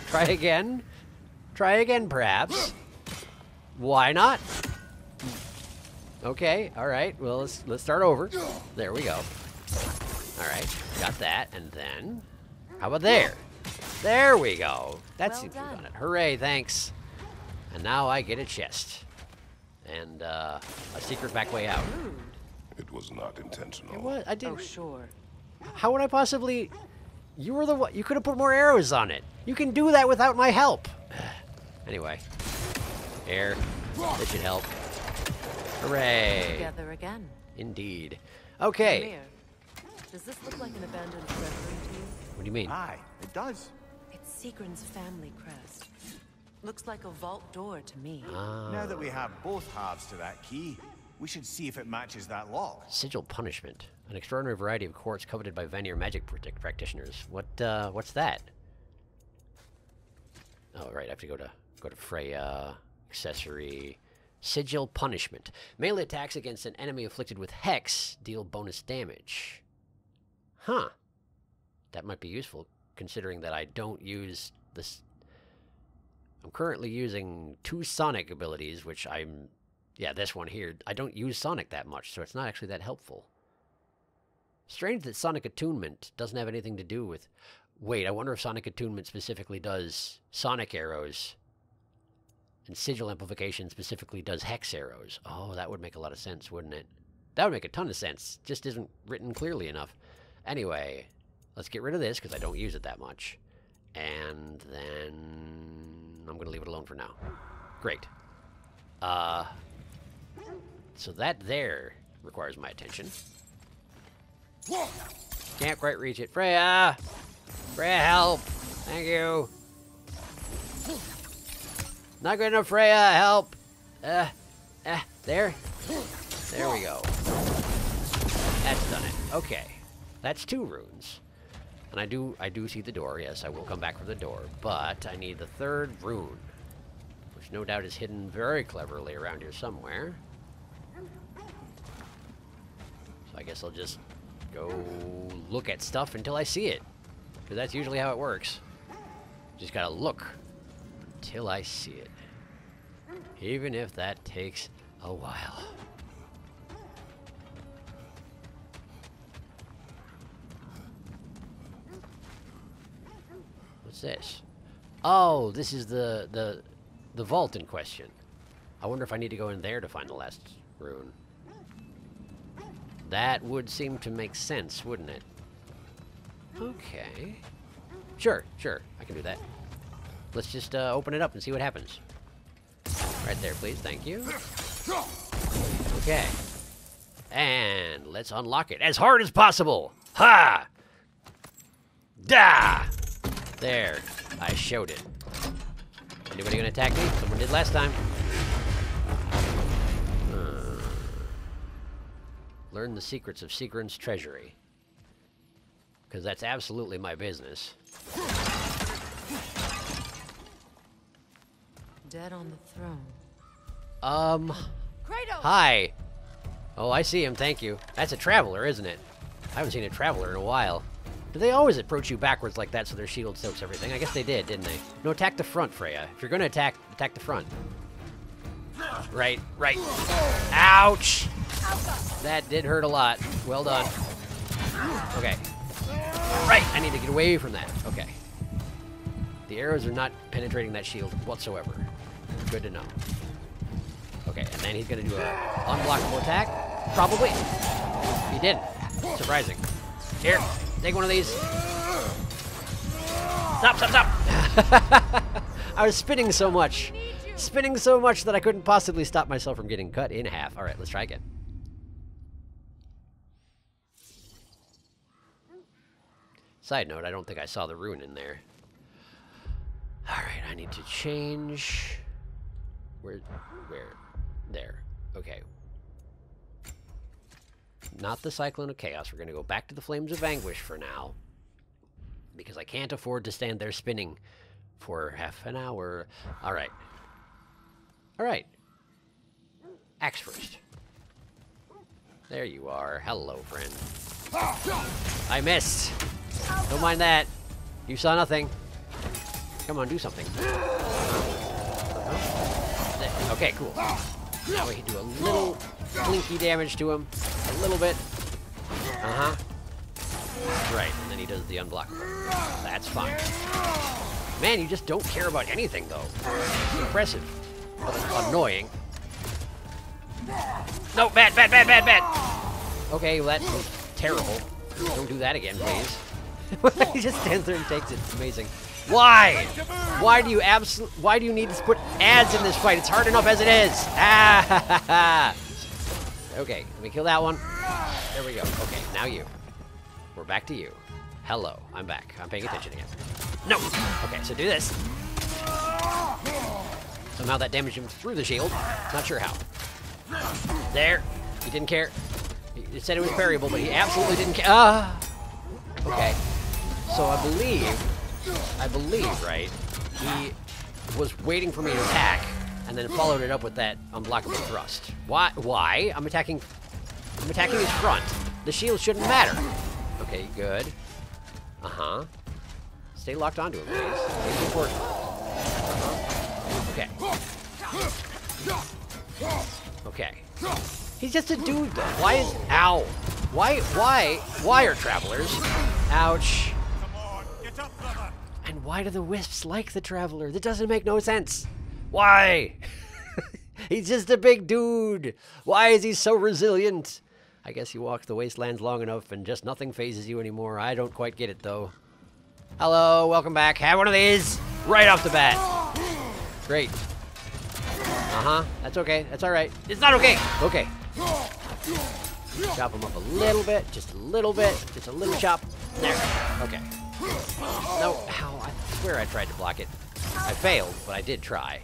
Try again. Try again, perhaps. Why not? Okay, alright. Well, let's start over. There we go. Alright, got that, and then... How about there? There we go. That seems to have done it. Hooray, thanks. And now I get a chest. And, a secret back way out. It was not intentional. It was? I didn't... Oh, sure. How would I possibly... You were the one... You could have put more arrows on it. You can do that without my help. Anyway. Air. This should help. Hooray. Together again. Indeed. Okay. Amir, does this look like an abandoned treasury to you? What do you mean? Aye, it does. It's Sigrun's family crest. Looks like a vault door to me. Now that we have both halves to that key, we should see if it matches that lock. Sigil punishment. An extraordinary variety of quartz coveted by Vanir magic practitioners. What's that? Oh, right. I have to go to Freya. Accessory. Sigil punishment. Melee attacks against an enemy afflicted with hex deal bonus damage. Huh. That might be useful, considering that I don't use this. I'm currently using 2 Sonic abilities, which yeah, this one here. I don't use Sonic that much, so it's not actually that helpful. Strange that Sonic Attunement doesn't have anything to do with... Wait, I wonder if Sonic Attunement specifically does Sonic arrows, and Sigil Amplification specifically does Hex arrows. Oh, that would make a lot of sense, wouldn't it? That would make a ton of sense. Just isn't written clearly enough. Anyway, let's get rid of this, because I don't use it that much. And then... I'm going to leave it alone for now. Great. So that there requires my attention. Can't quite reach it. Freya! Freya, help! Thank you. Not good enough, Freya, help! There? There we go. That's done it. Okay. That's 2 runes. And I do see the door, yes, I will come back for the door, but I need the 3rd rune, which no doubt is hidden very cleverly around here somewhere. So I guess I'll just go look at stuff until I see it, because that's usually how it works. Just gotta look until I see it, even if that takes a while. What's this? Oh, this is the vault in question. I wonder if I need to go in there to find the last rune. That would seem to make sense, wouldn't it? Okay. Sure, I can do that. Let's just open it up and see what happens. Right there, please, thank you. Okay. And let's unlock it as hard as possible. Ha! Da! There, I showed it. Anybody gonna attack me? Someone did last time. Learn the secrets of Sigrun's treasury. Because that's absolutely my business. Dead on the throne. Kratos! Hi! Oh, I see him, thank you. That's a traveler, isn't it? I haven't seen a traveler in a while. Do they always approach you backwards like that so their shield soaks everything? I guess they did, didn't they? No, attack the front, Freya. If you're gonna attack the front. Right. Ouch! That did hurt a lot. Well done. Okay. Right, I need to get away from that. Okay. The arrows are not penetrating that shield whatsoever. Good to know. Okay, and then he's gonna do a unblockable attack. Probably. He didn't. Surprising. Here. Take one of these. Stop! I was spinning so much that I couldn't possibly stop myself from getting cut in half. All right, let's try again. Side note, I don't think I saw the rune in there. All right, I need to change. Where? There. Okay. Not the Cyclone of Chaos. We're going to go back to the Flames of Anguish for now. Because I can't afford to stand there spinning for half an hour. Alright. Alright. Axe first. There you are. Hello, friend. I missed. Don't mind that. You saw nothing. Come on, do something. Okay, cool. Now we can do a little blinky damage to him. A little bit. Uh-huh. Right, and then he does the unblockable. That's fine. Man, you just don't care about anything, though. It's impressive. But annoying. No, bad. Okay, well, that was terrible. Don't do that again, please. He just stands there and takes it. It's amazing. Why? Why do you need to put ads in this fight? It's hard enough as it is. Ah! Okay, let me kill that one. There we go. Okay, now you. We're back to you. Hello, I'm back. I'm paying attention again. No! Okay, so do this. Somehow that damaged him through the shield. Not sure how. There. He didn't care. He said it was variable, but he absolutely didn't care. Ah! Okay. So I believe, right, he was waiting for me to attack, and then followed it up with that unblockable thrust. Why? I'm attacking his front. The shield shouldn't matter. Okay, good. Uh-huh. Stay locked onto him, please. It's important. Okay. Okay. He's just a dude, though. Why is... Ow. Why are travelers? Ouch. And why do the wisps like the traveler? That doesn't make no sense. Why? He's just a big dude. Why is he so resilient? I guess you walk the wastelands long enough and just nothing phases you anymore. I don't quite get it, though. Hello, welcome back. Have one of these right off the bat. Great. Uh-huh. That's okay. That's all right. It's not okay. Okay. Chop him up a little bit. Just a little bit. Just a little chop. There. Okay. No. Ow. I swear I tried to block it. I failed, but I did try.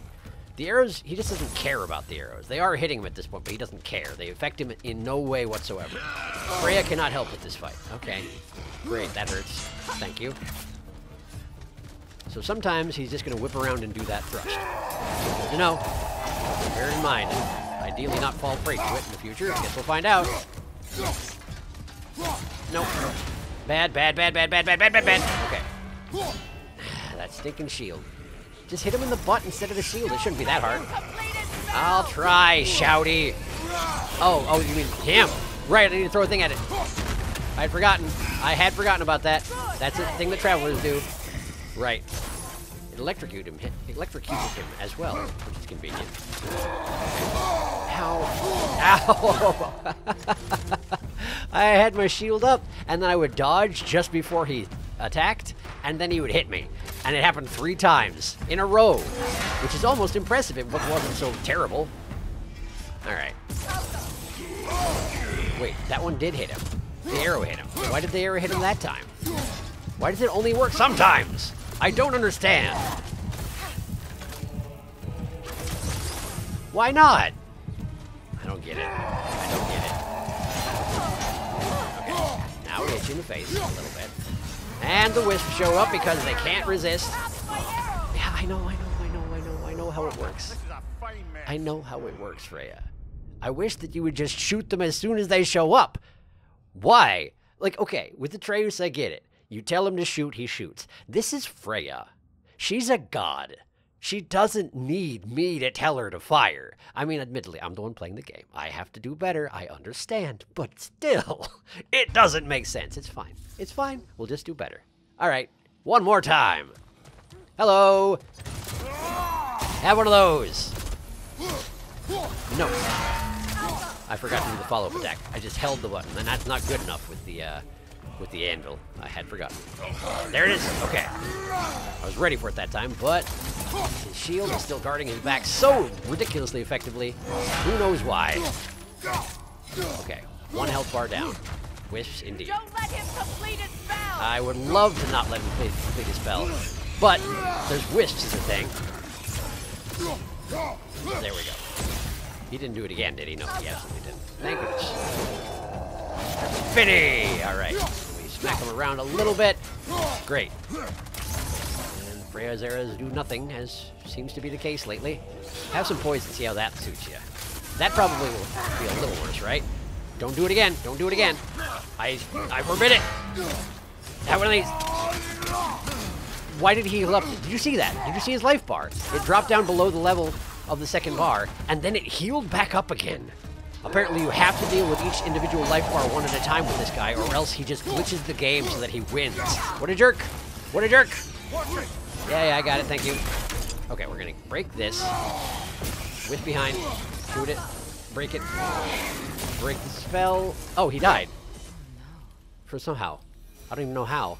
The arrows, he just doesn't care about the arrows. They are hitting him at this point, but he doesn't care. They affect him in no way whatsoever. Freya cannot help with this fight. Okay. Great. That hurts. Thank you. So sometimes he's just going to whip around and do that thrust. You know, bear in mind, ideally not fall prey to it in the future. I guess we'll find out. Nope. Bad. Okay. That stinking shield. Just hit him in the butt instead of the shield. It shouldn't be that hard. I'll try, Shouty. Oh, you mean him? Right, I need to throw a thing at it. I had forgotten about that. That's a thing that travelers do. Right. It electrocuted him as well, which is convenient. Ow. I had my shield up, and then I would dodge just before he attacked, and then he would hit me. And it happened 3 times in a row, which is almost impressive. It wasn't so terrible. All right. Wait, that one did hit him. The arrow hit him. Why did the arrow hit him that time? Why does it only work sometimes? I don't understand. Why not? I don't get it. Okay, now we hit you in the face a little bit. And the wisps show up because they can't resist. Yeah, I know how it works. I know how it works, Freya. I wish that you would just shoot them as soon as they show up. Why? Like, okay, with Atreus, I get it. You tell him to shoot, he shoots. This is Freya. She's a god. She doesn't need me to tell her to fire. I mean, admittedly, I'm the one playing the game. I have to do better, I understand. But still, it doesn't make sense. It's fine. It's fine. We'll just do better. All right, one more time. Hello. Have one of those. No. I forgot to do the follow-up attack. I just held the button, and that's not good enough with the anvil. I had forgotten. There it is. Okay. I was ready for it that time, but his shield is still guarding his back so ridiculously effectively. Who knows why? Okay. 1 health bar down. Wisps, indeed. Don't let him complete his spell. I would love to not let him complete his spell, but there's wisps is a thing. There we go. He didn't do it again, did he? No, he absolutely didn't. Thank goodness. Finny! Alright. We smack him around a little bit. Great. And Freya's arrows do nothing, as seems to be the case lately. Have some poison, see how that suits you. That probably will be a little worse, right? Don't do it again. Don't do it again. I forbid it. That one of these. Why did he heal up? Did you see that? Did you see his life bar? It dropped down below the level of the second bar, and then it healed back up again. Apparently you have to deal with each individual life bar one at a time with this guy, or else he just glitches the game so that he wins. What a jerk. What a jerk. Yeah, I got it. Thank you. Okay, we're going to break this. Whip behind. Shoot it. Break it. Break the spell. Oh, he died. For somehow. I don't even know how.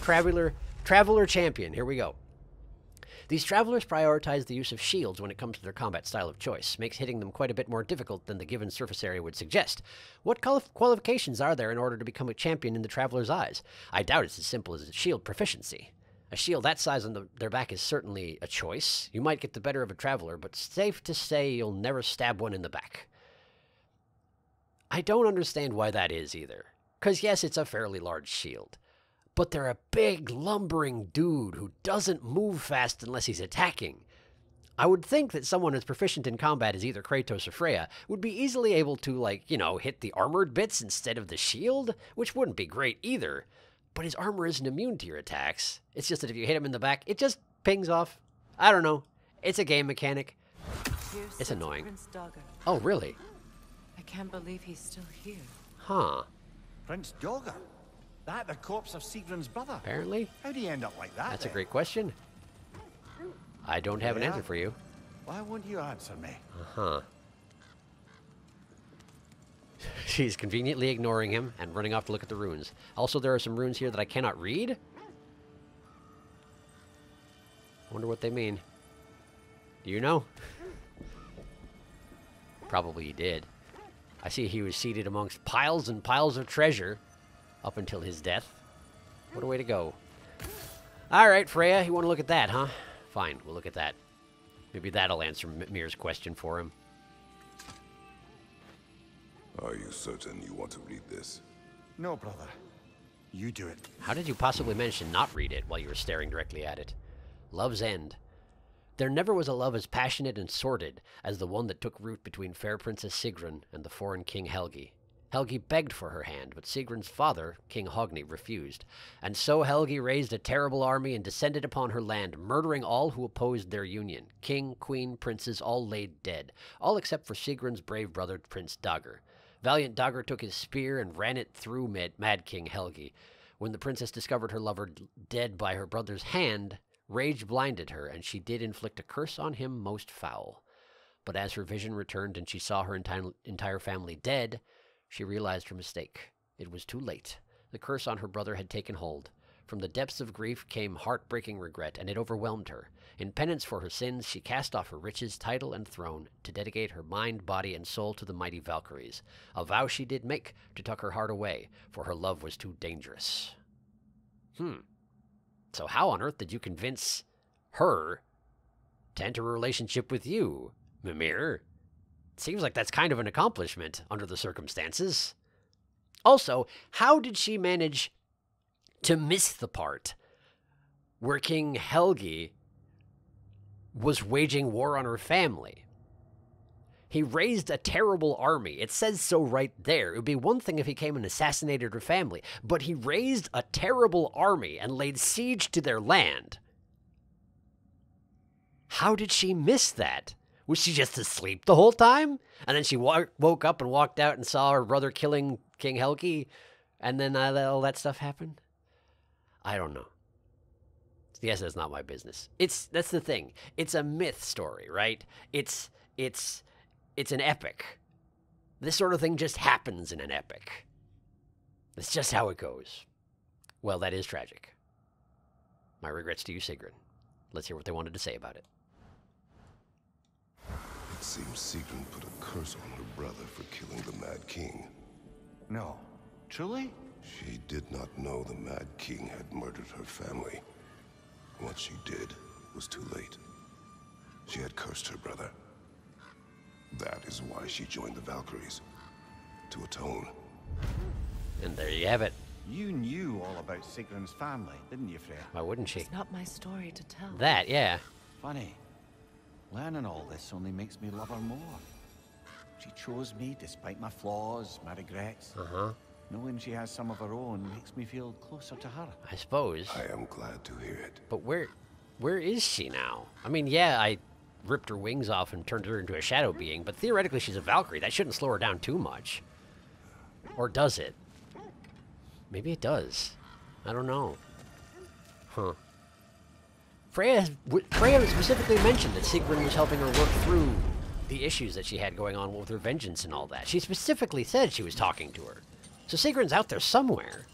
Traveler champion. Here we go. These travelers prioritize the use of shields when it comes to their combat style of choice. Makes hitting them quite a bit more difficult than the given surface area would suggest. What qualifications are there in order to become a champion in the traveler's eyes? I doubt it's as simple as shield proficiency. A shield that size on their back is certainly a choice. You might get the better of a traveler, but safe to say you'll never stab one in the back. I don't understand why that is either. Because yes, it's a fairly large shield. But they're a big, lumbering dude who doesn't move fast unless he's attacking. I would think that someone as proficient in combat as either Kratos or Freya would be easily able to, like, you know, hit the armored bits instead of the shield, which wouldn't be great either. But his armor isn't immune to your attacks. It's just that if you hit him in the back, it just pings off. I don't know. It's a game mechanic. It's annoying. Oh, really? I can't believe he's still here. Huh. Prince Dogger? That the corpse of Sigrun's brother? Apparently. How'd he end up like that? That's then? a great question. I don't have an answer for you. Why won't you answer me? Uh-huh. She's conveniently ignoring him and running off to look at the runes. Also, there are some runes here that I cannot read. Wonder what they mean. Do you know? Probably he did. I see he was seated amongst piles and piles of treasure up until his death. What a way to go. Alright, Freya, you want to look at that, huh? Fine, we'll look at that. Maybe that'll answer Mir's question for him. Are you certain you want to read this? No, brother. You do it. How did you possibly manage to not read it while you were staring directly at it? Love's end. There never was a love as passionate and sordid as the one that took root between fair Princess Sigrun and the foreign King Helgi. Helgi begged for her hand, but Sigrun's father, King Hogni, refused. And so Helgi raised a terrible army and descended upon her land, murdering all who opposed their union. King, queen, princes, all laid dead. All except for Sigrun's brave brother, Prince Dagr. Valiant Dagr took his spear and ran it through Mad King Helgi. When the princess discovered her lover dead by her brother's hand, rage blinded her, and she did inflict a curse on him most foul. But as her vision returned and she saw her entire family dead, she realized her mistake. It was too late. The curse on her brother had taken hold. From the depths of grief came heartbreaking regret, and it overwhelmed her. In penance for her sins, she cast off her riches, title, and throne to dedicate her mind, body, and soul to the mighty Valkyries. A vow she did make to tuck her heart away, for her love was too dangerous. So how on earth did you convince her to enter a relationship with you, Mimir? Seems like that's kind of an accomplishment under the circumstances. Also, how did she manage to miss the part where King Helgi was waging war on her family? He raised a terrible army. It says so right there. It would be one thing if he came and assassinated her family, but he raised a terrible army and laid siege to their land. How did she miss that? Was she just asleep the whole time? And then she woke up and walked out and saw her brother killing King Helgi, and then all that stuff happened? I don't know. Yes, that's not my business. That's the thing. It's a myth story, right? It's an epic. This sort of thing just happens in an epic. It's just how it goes. Well, that is tragic. My regrets to you, Sigrun. Let's hear what they wanted to say about it. It seems Sigrun put a curse on her brother for killing the Mad King. No. Truly? She did not know the Mad King had murdered her family. What she did was too late. She had cursed her brother. That is why she joined the Valkyries. To atone. And there you have it. You knew all about Sigrun's family, didn't you, Freya? Why wouldn't she? It's not my story to tell. That, yeah. Funny. Learning all this only makes me love her more. She chose me despite my flaws, my regrets. Uh-huh. Knowing she has some of her own makes me feel closer to her. I suppose. I am glad to hear it. But where is she now? I mean, yeah, I ripped her wings off and turned her into a shadow being, but theoretically she's a Valkyrie. That shouldn't slow her down too much. Or does it? Maybe it does. I don't know. Huh. Freya specifically mentioned that Sigrun was helping her work through the issues that she had going on with her vengeance and all that. She specifically said she was talking to her. So Sigrun's out there somewhere.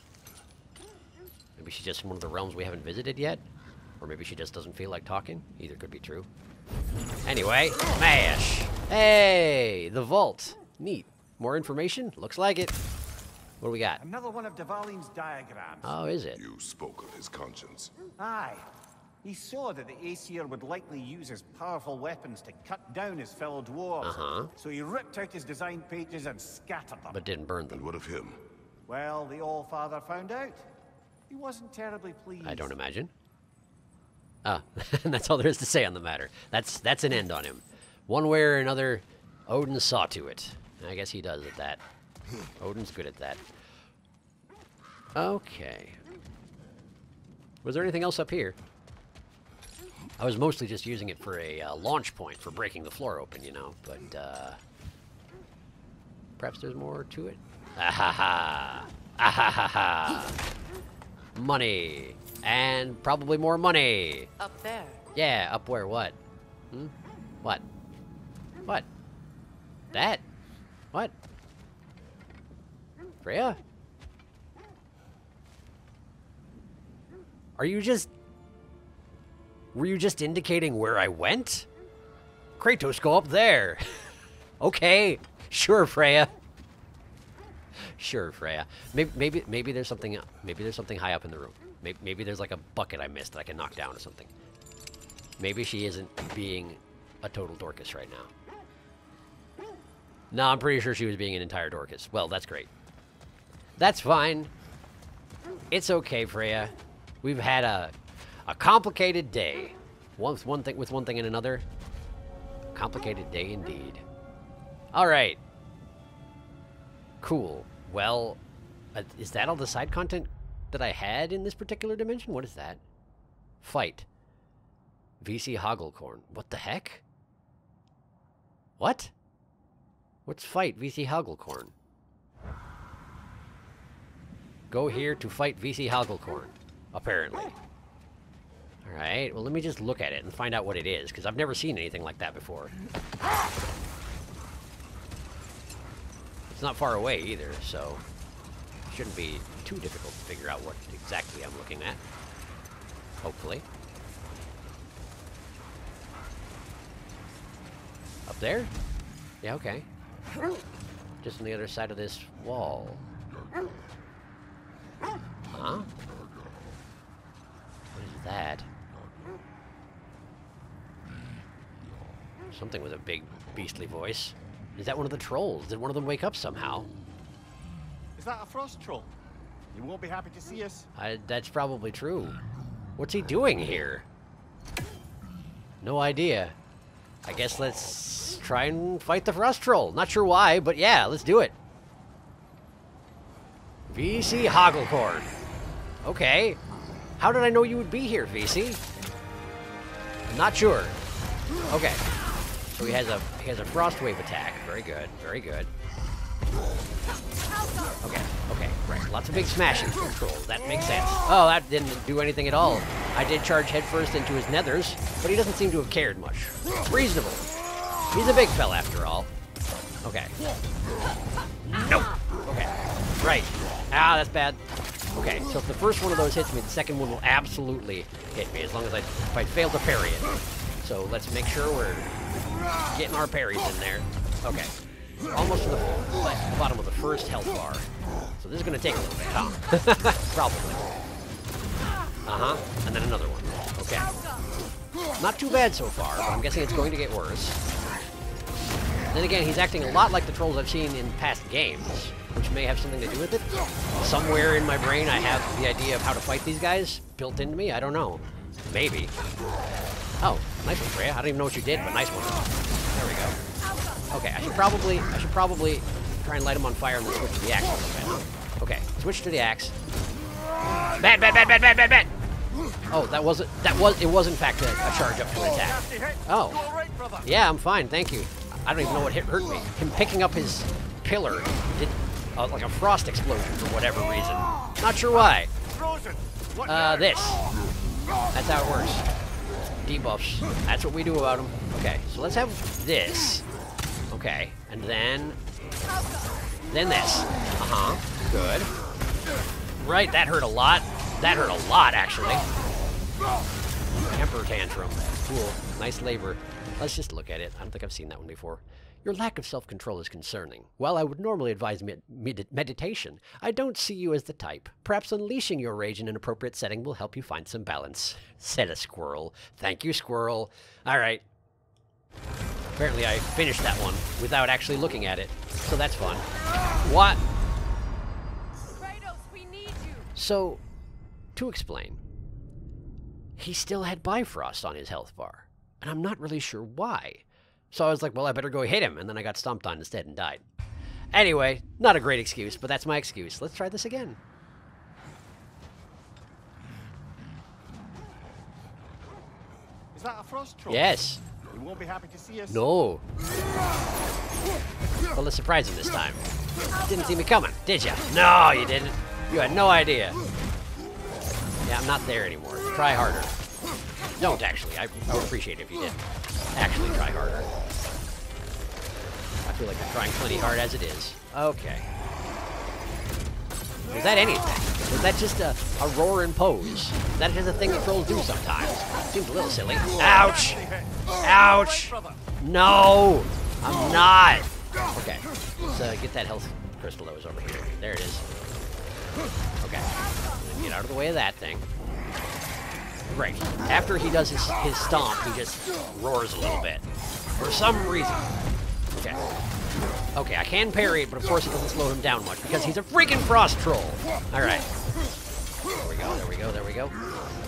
Maybe she's just in one of the realms we haven't visited yet? Or maybe she just doesn't feel like talking? Either could be true. Anyway, smash! Hey! The vault. Neat. More information? Looks like it. What do we got? Another one of Dvalin's diagrams. Oh, is it? You spoke of his conscience. Aye. He saw that the Aesir would likely use his powerful weapons to cut down his fellow dwarves. Uh-huh. So he ripped out his design pages and scattered them. But didn't burn them. And what of him? Well, the All-Father found out. He wasn't terribly pleased. I don't imagine. Ah, and that's all there is to say on the matter. That's an end on him. One way or another, Odin saw to it. And I guess he does at that. Odin's good at that. Okay. Was there anything else up here? I was mostly just using it for a launch point for breaking the floor open, you know, but perhaps there's more to it? Ahaha! Ahaha! Money! And probably more money! Up there. Yeah, up where? What? Hmm? What? What? That? What? Freya? Are you just... Were you just indicating where I went? Kratos, go up there. Okay, sure, Freya. Sure, Freya. Maybe there's something. Maybe there's something high up in the room. Maybe there's like a bucket I missed that I can knock down or something. Maybe she isn't being a total Dorcas right now. No, I'm pretty sure she was being an entire Dorcas. Well, that's great. That's fine. It's okay, Freya. We've had a complicated day. With one thing and another. Complicated day indeed. All right. Cool. Well, is that all the side content that I had in this particular dimension? What is that? Fight. VC Hagelkorn. What the heck? What? What's fight VC Hagelkorn? Go here to fight VC Hagelkorn. Apparently. Alright, well let me just look at it and find out what it is, because I've never seen anything like that before. It's not far away either, so it shouldn't be too difficult to figure out what exactly I'm looking at. Hopefully. Up there? Yeah, okay. Just on the other side of this wall. Huh? What is that? Something with a big, beastly voice. Is that one of the trolls? Did one of them wake up somehow? Is that a frost troll? You won't be happy to see us. That's probably true. What's he doing here? No idea. I guess let's try and fight the frost troll. Not sure why, but yeah, let's do it. VC Hagelkorn. Okay. How did I know you would be here, VC? I'm not sure. Okay. So he has a frost wave attack. Very good. Very good. Okay. Okay. Right. Lots of big smashing from trolls. That makes sense. Oh, that didn't do anything at all. I did charge headfirst into his nethers, but he doesn't seem to have cared much. Reasonable. He's a big fella after all. Okay. Nope. Okay. Right. Ah, that's bad. Okay, so if the first one of those hits me, the second one will absolutely hit me, as long as if I fail to parry it. So let's make sure we're getting our parries in there. Okay. Almost to the bottom of the first health bar. So this is going to take a little bit, huh? Probably. Uh-huh. And then another one. Okay. Not too bad so far, but I'm guessing it's going to get worse. Then again, he's acting a lot like the trolls I've seen in past games, which may have something to do with it. Somewhere in my brain I have the idea of how to fight these guys built into me. I don't know. Maybe. Oh, nice one, Freya. I don't even know what you did, but nice one. There we go. Okay, I should probably try and light him on fire and then switch to the axe a little bit. Okay, switch to the axe. Bat, bat, bat, bat, bat, bat, bat. Oh, it was in fact a charge up to an attack. Oh. Yeah, I'm fine, thank you. I don't even know what hurt me. Him picking up his pillar did like a frost explosion for whatever reason. Not sure why. This. That's how it works. Debuffs. That's what we do about them. Okay, so let's have this. Okay, and then this. Uh-huh. Good. Right, that hurt a lot. That hurt a lot, actually. Temper tantrum. Cool. Nice labor. Let's just look at it. I don't think I've seen that one before. Your lack of self-control is concerning. While I would normally advise meditation, I don't see you as the type. Perhaps unleashing your rage in an appropriate setting will help you find some balance. Said a squirrel. Thank you, squirrel. All right. Apparently I finished that one without actually looking at it, so that's fun. What? Kratos, we need you. So, to explain, he still had Bifrost on his health bar, and I'm not really sure why. So I was like, well, I better go hit him, and then I got stomped on instead and died. Anyway, not a great excuse, but that's my excuse. Let's try this again. Is that a frost troll? Yes. You won't be happy to see us. No. Well, let's surprise him this time. Didn't see me coming, did you? No, you didn't. You had no idea. Yeah, I'm not there anymore. Try harder. Don't, actually. I would appreciate it if you did. Actually try harder. I feel like I'm trying plenty hard as it is. Okay. Was that anything? Was that just a roar and pose? That is a thing that trolls do sometimes. Seems a little silly. Ouch! Ouch! No! I'm not! Okay. Let's get that health crystal that was over here. There it is. Okay. Get out of the way of that thing. Great. After he does his stomp, he just roars a little bit. For some reason. Okay. Okay, I can parry it, but of course it doesn't slow him down much because he's a freaking frost troll. Alright. There we go, there we go, there we go.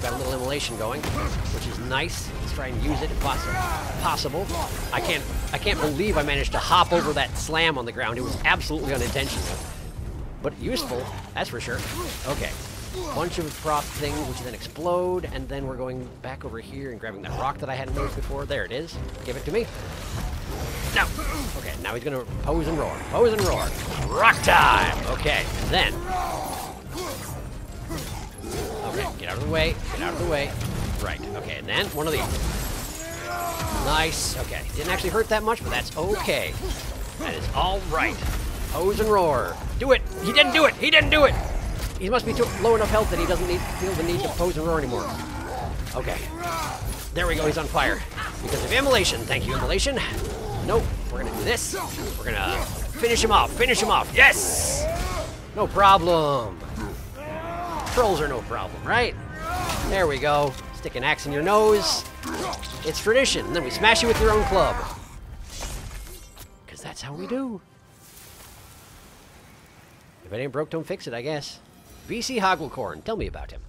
Got a little immolation going, which is nice. Let's try and use it if possible. I can't believe I managed to hop over that slam on the ground. It was absolutely unintentional. But useful, that's for sure. Okay. Bunch of prop things which then explode, and then we're going back over here and grabbing that rock that I hadn't noticed before. There it is. Give it to me. No. Okay, now he's gonna pose and roar. Pose and roar. Rock time! Okay, and then... Okay, get out of the way. Get out of the way. Right, okay, and then one of these. Nice. Okay, didn't actually hurt that much, but that's okay. That is all right. Pose and roar. Do it! He didn't do it! He didn't do it! He must be low enough health that he doesn't feel the need to pose and roar anymore. Okay. There we go, he's on fire. Because of immolation. Thank you, immolation. Nope. We're gonna do this. We're gonna finish him off. Finish him off. Yes! No problem. Trolls are no problem, right? There we go. Stick an axe in your nose. It's tradition. And then we smash you with your own club. Because that's how we do. If it ain't broke, don't fix it, I guess. VC Hagelkorn, tell me about him.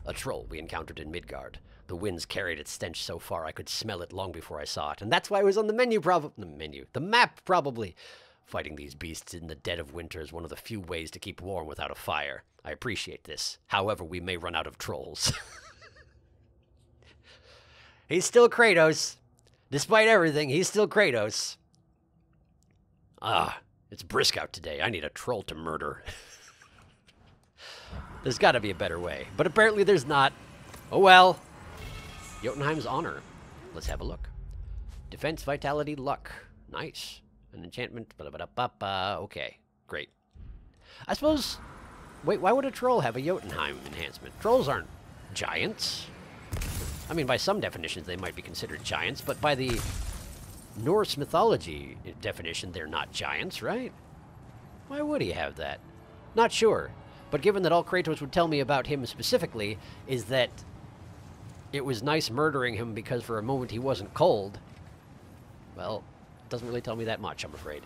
A troll we encountered in Midgard. The winds carried its stench so far I could smell it long before I saw it, and that's why it was on the the map, probably. Fighting these beasts in the dead of winter is one of the few ways to keep warm without a fire. I appreciate this. However, we may run out of trolls. He's still Kratos. Despite everything, he's still Kratos. Ah, it's brisk out today. I need a troll to murder. There's got to be a better way, but apparently there's not. Oh well. Jotunheim's honor. Let's have a look. Defense, vitality, luck. Nice. An enchantment. Okay, great. I suppose... Wait, why would a troll have a Jotunheim enhancement? Trolls aren't giants. I mean, by some definitions they might be considered giants, but by the Norse mythology definition, they're not giants, right? Why would he have that? Not sure. But given that all Kratos would tell me about him specifically is that it was nice murdering him because for a moment he wasn't cold, well, doesn't really tell me that much, I'm afraid.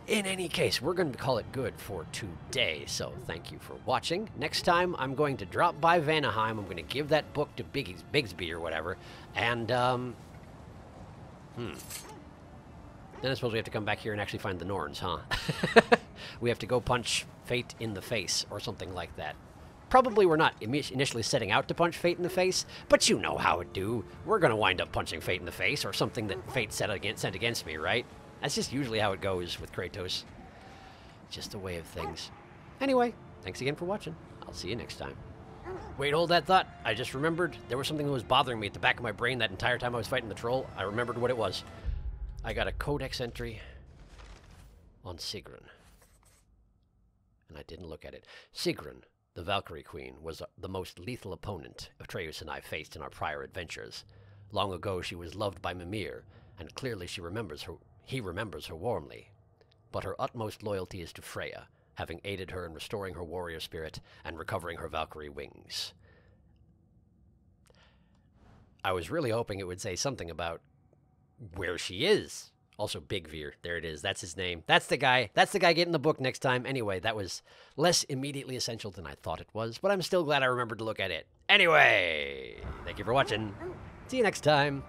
In any case, we're going to call it good for today, so thank you for watching. Next time, I'm going to drop by Vanaheim. I'm going to give that book to Bigsby or whatever, and, then I suppose we have to come back here and actually find the Norns, huh? We have to go punch Fate in the face, or something like that. Probably we're not initially setting out to punch Fate in the face, but you know how it do. We're going to wind up punching Fate in the face, or something that Fate sent against me, right? That's just usually how it goes with Kratos. Just a way of things. Anyway, thanks again for watching. I'll see you next time. Wait, hold that thought. I just remembered there was something that was bothering me at the back of my brain that entire time I was fighting the troll. I remembered what it was. I got a codex entry on Sigrun. And I didn't look at it. Sigrun, the Valkyrie Queen, was the most lethal opponent Atreus and I faced in our prior adventures. Long ago, she was loved by Mimir, and clearly he remembers her warmly. But her utmost loyalty is to Freya, having aided her in restoring her warrior spirit and recovering her Valkyrie wings. I was really hoping it would say something about where she is. Also, Big Veer. There it is. That's his name. That's the guy. That's the guy getting the book next time. Anyway, that was less immediately essential than I thought it was, but I'm still glad I remembered to look at it. Anyway, thank you for watching. See you next time.